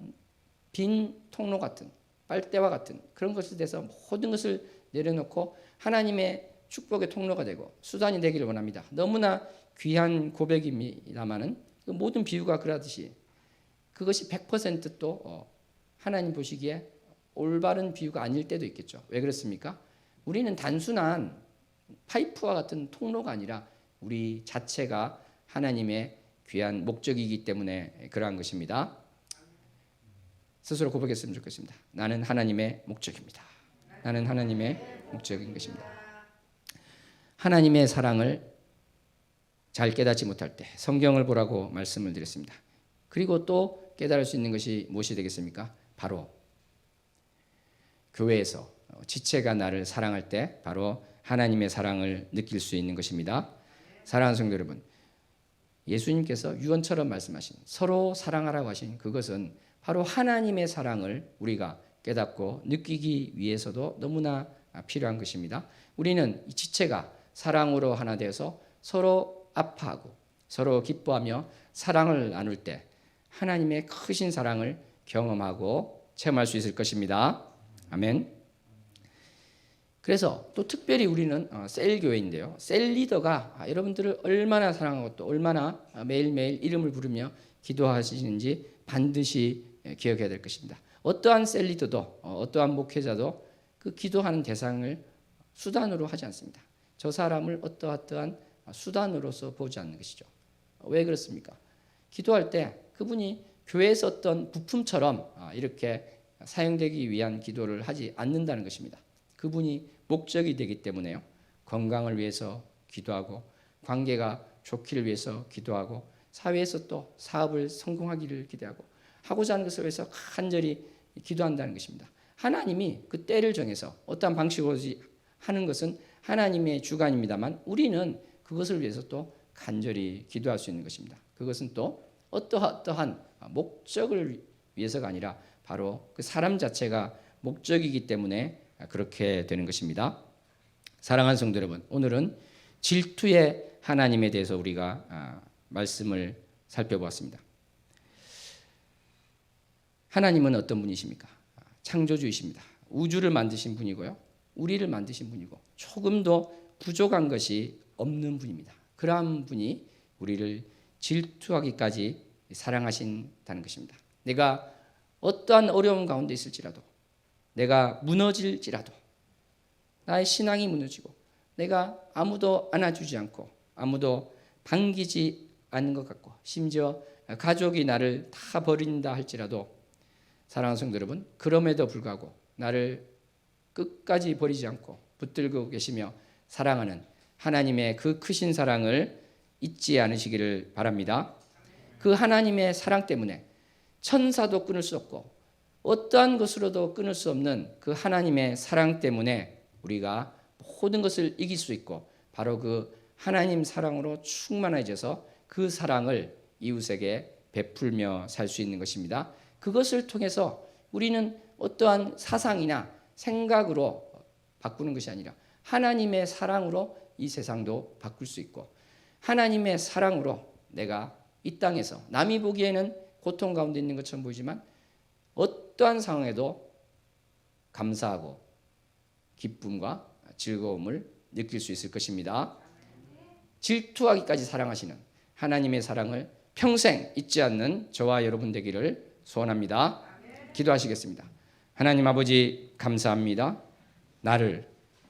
빈 통로 같은, 빨대와 같은 그런 것에 대해서 모든 것을 내려놓고 하나님의 축복의 통로가 되고 수단이 되기를 원합니다. 너무나 귀한 고백입니다마는 그 모든 비유가 그러듯이 그것이 100%또 하나님 보시기에 올바른 비유가 아닐 때도 있겠죠. 왜 그렇습니까? 우리는 단순한 파이프와 같은 통로가 아니라 우리 자체가 하나님의 귀한 목적이기 때문에 그러한 것입니다. 스스로 고백했으면 좋겠습니다. 나는 하나님의 목적입니다. 나는 하나님의 목적인 것입니다. 하나님의 사랑을 잘 깨닫지 못할 때 성경을 보라고 말씀을 드렸습니다. 그리고 또 깨달을 수 있는 것이 무엇이 되겠습니까? 바로 교회에서 지체가 나를 사랑할 때 바로 하나님의 사랑을 느낄 수 있는 것입니다. 사랑하는 성도 여러분, 예수님께서 유언처럼 말씀하신 서로 사랑하라고 하신 그것은 바로 하나님의 사랑을 우리가 깨닫고 느끼기 위해서도 너무나 필요한 것입니다. 우리는 이 지체가 사랑으로 하나 되어서 서로 아파하고 서로 기뻐하며 사랑을 나눌 때 하나님의 크신 사랑을 경험하고 체험할 수 있을 것입니다. 아멘. 그래서 또 특별히 우리는 셀교회인데요. 셀 리더가 여러분들을 얼마나 사랑하고 또 얼마나 매일매일 이름을 부르며 기도하시는지 반드시 기억해야 될 것입니다. 어떠한 셀 리더도 어떠한 목회자도 그 기도하는 대상을 수단으로 하지 않습니다. 저 사람을 어떠한 수단으로서 보지 않는 것이죠. 왜 그렇습니까? 기도할 때 그분이 교회에서 어떤 부품처럼 이렇게 사용되기 위한 기도를 하지 않는다는 것입니다. 그분이 목적이 되기 때문에요. 건강을 위해서 기도하고 관계가 좋기를 위해서 기도하고 사회에서 또 사업을 성공하기를 기대하고 하고자 하는 것을 위해서 간절히 기도한다는 것입니다. 하나님이 그 때를 정해서 어떠한 방식으로 하는 것은 하나님의 주관입니다만 우리는 그것을 위해서 또 간절히 기도할 수 있는 것입니다. 그것은 또 어떠한 목적을 위해서가 아니라 바로 그 사람 자체가 목적이기 때문에 그렇게 되는 것입니다. 사랑하는 성도 여러분, 오늘은 질투의 하나님에 대해서 우리가 말씀을 살펴보았습니다. 하나님은 어떤 분이십니까? 창조주이십니다. 우주를 만드신 분이고요. 우리를 만드신 분이고 조금도 부족한 것이 없는 분입니다. 그러한 분이 우리를 질투하기까지 사랑하신다는 것입니다. 내가 어떠한 어려움 가운데 있을지라도 내가 무너질지라도 나의 신앙이 무너지고 내가 아무도 안아주지 않고 아무도 반기지 않는 것 같고 심지어 가족이 나를 다 버린다 할지라도 사랑하는 성도 여러분, 그럼에도 불구하고 나를 끝까지 버리지 않고 붙들고 계시며 사랑하는 하나님의 그 크신 사랑을 잊지 않으시기를 바랍니다. 그 하나님의 사랑 때문에 천사도 끊을 수 없고 어떠한 것으로도 끊을 수 없는 그 하나님의 사랑 때문에 우리가 모든 것을 이길 수 있고 바로 그 하나님 사랑으로 충만해져서 그 사랑을 이웃에게 베풀며 살 수 있는 것입니다. 그것을 통해서 우리는 어떠한 사상이나 생각으로 바꾸는 것이 아니라 하나님의 사랑으로 이 세상도 바꿀 수 있고 하나님의 사랑으로 내가 이 땅에서 남이 보기에는 고통 가운데 있는 것처럼 보이지만 어떠한 상황에도 감사하고 기쁨과 즐거움을 느낄 수 있을 것입니다. 질투하기까지 사랑하시는 하나님의 사랑을 평생 잊지 않는 저와 여러분 되기를 소원합니다. 기도하시겠습니다. 하나님 아버지 감사합니다.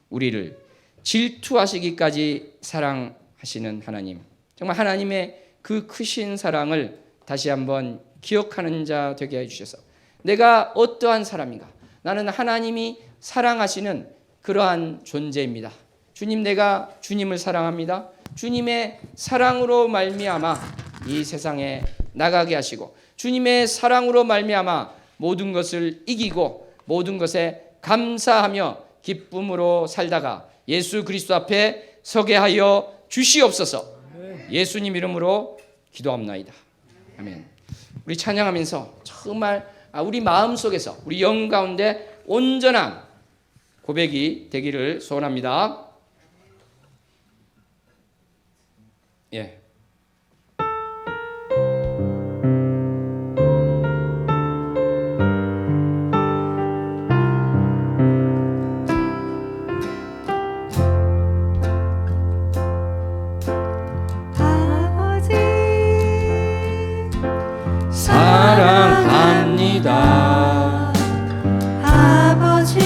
우리를 질투하시기까지 사랑하시는 하나님, 정말 하나님의 그 크신 사랑을 다시 한번 기억하는 자 되게 해주셔서 내가 어떠한 사람인가, 나는 하나님이 사랑하시는 그러한 존재입니다. 주님, 내가 주님을 사랑합니다. 주님의 사랑으로 말미암아 이 세상에 나가게 하시고 주님의 사랑으로 말미암아 모든 것을 이기고 모든 것에 감사하며 기쁨으로 살다가 예수 그리스도 앞에 서게 하여 주시옵소서. 예수님 이름으로 기도합나이다. 아멘. 우리 찬양하면서 정말 우리 마음속에서 우리 영 가운데 온전한 고백이 되기를 소원합니다. 예. 사랑합니다. 아버지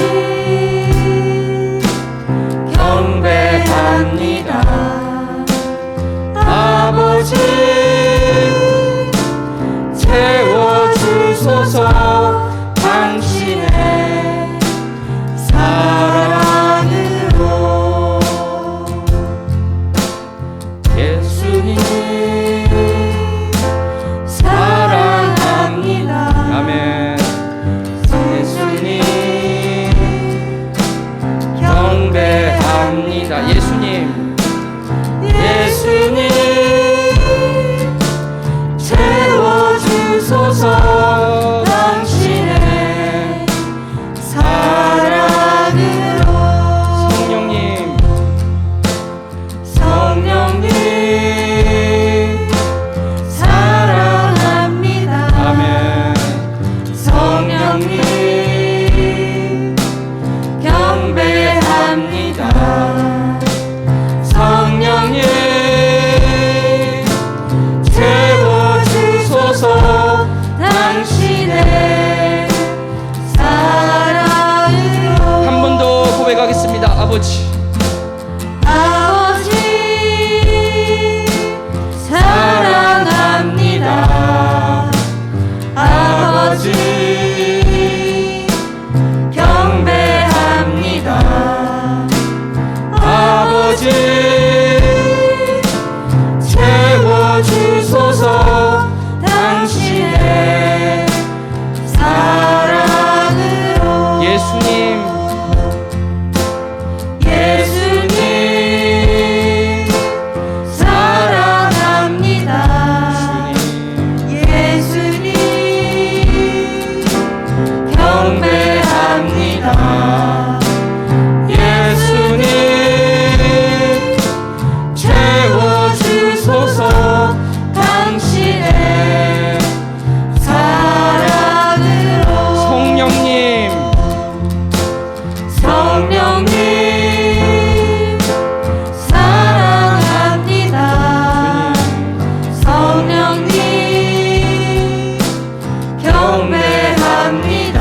경배합니다. 아버지 아버지 사랑합니다. 아버지 경배합니다. 아버지 채워주소서 당신의 사랑으로. 예수님 예수님 사랑합니다. 예수님 경배합니다. 예수님 채워주소서 당신의 사랑으로. 성령님 성령님 사랑합니다. 성령님 경배합니다.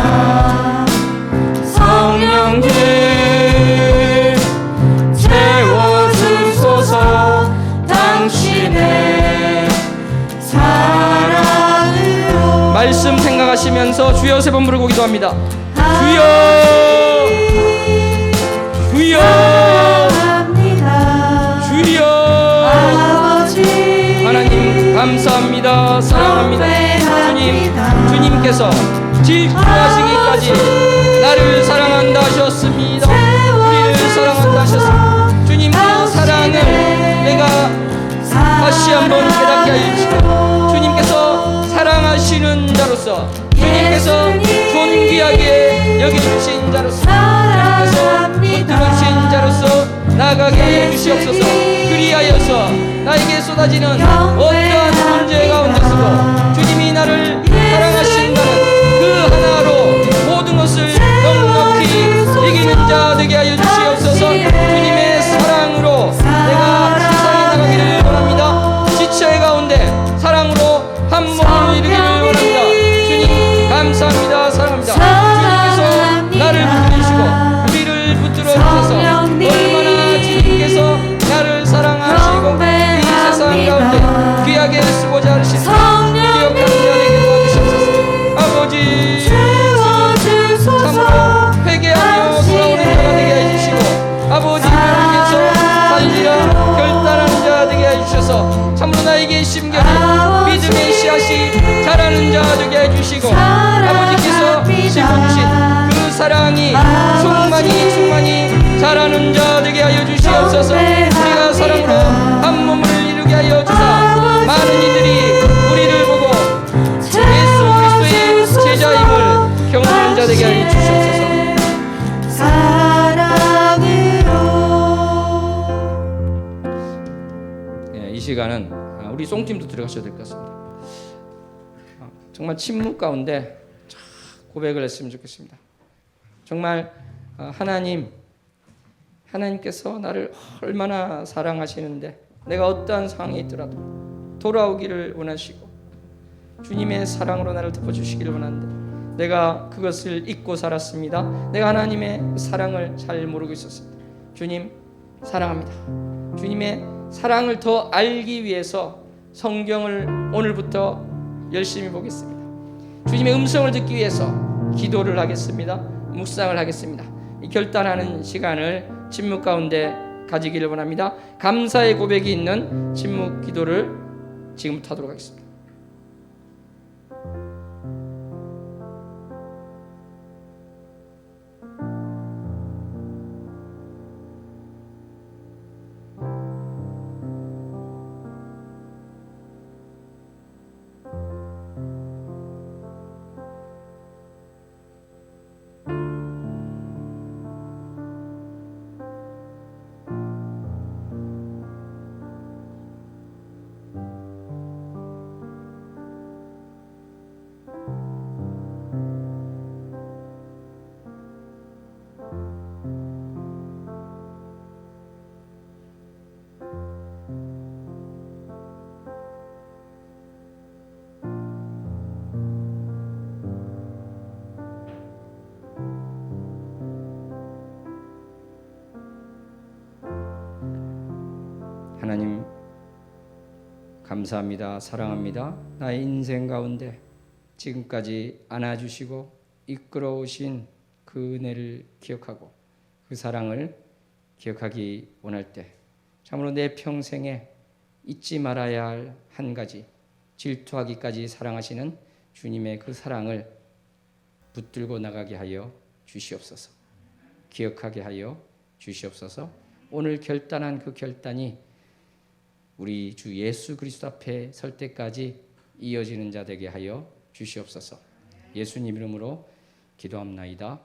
성령님 채워주소서 당신의 사랑으로. 말씀 생각하시면서 주여 세 번 부르고 기도합니다. 주여 주여 사랑합니다. 주여. 아버지 하나님 감사합니다. 사랑합니다. 주님께서 질주하시기까지 나를 사랑한다 하셨습니다. 우리를 사랑한다 하셨습니다. 주님 그 사랑을 내가 다시 한번 깨닫게 하여 주시고, 주님께서 사랑하시는 자로서, 주님께서 존귀하게 여겨주신 자로서, 주님께서 붙들으신 자로서 나아가게 하여 주시옵소서. 그리하여서 나에게 쏟아지는 어떠한 문제 가운데서도 주님이 나를 사랑하신다는 그 하나로 모든 것을 넉넉히 이기는 자 되게 하여 주시옵소서. 주님의 사랑으로 내가 세상에 나가기를 원합니다. 지체 가운데 사랑으로 한 몸을 이루기를 원합니다. 주님 감사합니다. 사랑합니다. 주님께서 나를 붙들으시고 우리를 붙들어 주셔서 얼마나 주님께서 나를 사랑하시고 이 세상 가운데 귀하게 쓰고자 하신 기억하는 자 되게 도와주시옵소서. 아버지 참으로 회개하며 돌아오는 자가 되게 해주시고, 아버지 주님께서 살리라 결단하는 자 되게 해주셔서 참으로 나에게 심겨진 믿음의 씨앗이 자라는 자 되게 해주시고, 아버지께서 씹어주신 그 사랑이 충만히 자라는 자 되게 하여 주시옵소서. 우리가 사랑으로 한 몸을 이루게 하여 주사 많은 이들이 우리를 보고 예수 그리스도의 제자임을 경험하는 자 되게 하여 주시옵소서. 네, 이 시간은 우리 송팀도 들어가셔야 될 것 같습니다. 정말 침묵 가운데 고백을 했으면 좋겠습니다. 정말 하나님께서 나를 얼마나 사랑하시는데 내가 어떠한 상황에 있더라도 돌아오기를 원하시고 주님의 사랑으로 나를 덮어주시기를 원하는데 내가 그것을 잊고 살았습니다. 내가 하나님의 사랑을 잘 모르고 있었습니다. 주님 사랑합니다. 주님의 사랑을 더 알기 위해서 성경을 오늘부터 열심히 보겠습니다. 주님의 음성을 듣기 위해서 기도를 하겠습니다. 묵상을 하겠습니다. 이 결단하는 시간을 침묵 가운데 가지기를 원합니다. 감사의 고백이 있는 침묵 기도를 지금부터 하도록 하겠습니다. 감사합니다. 사랑합니다. 나의 인생 가운데 지금까지 안아주시고 이끌어오신 그 은혜를 기억하고 그 사랑을 기억하기 원할 때 참으로 내 평생에 잊지 말아야 할 한 가지, 질투하기까지 사랑하시는 주님의 그 사랑을 붙들고 나가게 하여 주시옵소서. 기억하게 하여 주시옵소서. 오늘 결단한 그 결단이 우리 주 예수 그리스도 앞에 설 때까지 이어지는 자 되게 하여 주시옵소서. 예수님 이름으로 기도합나이다.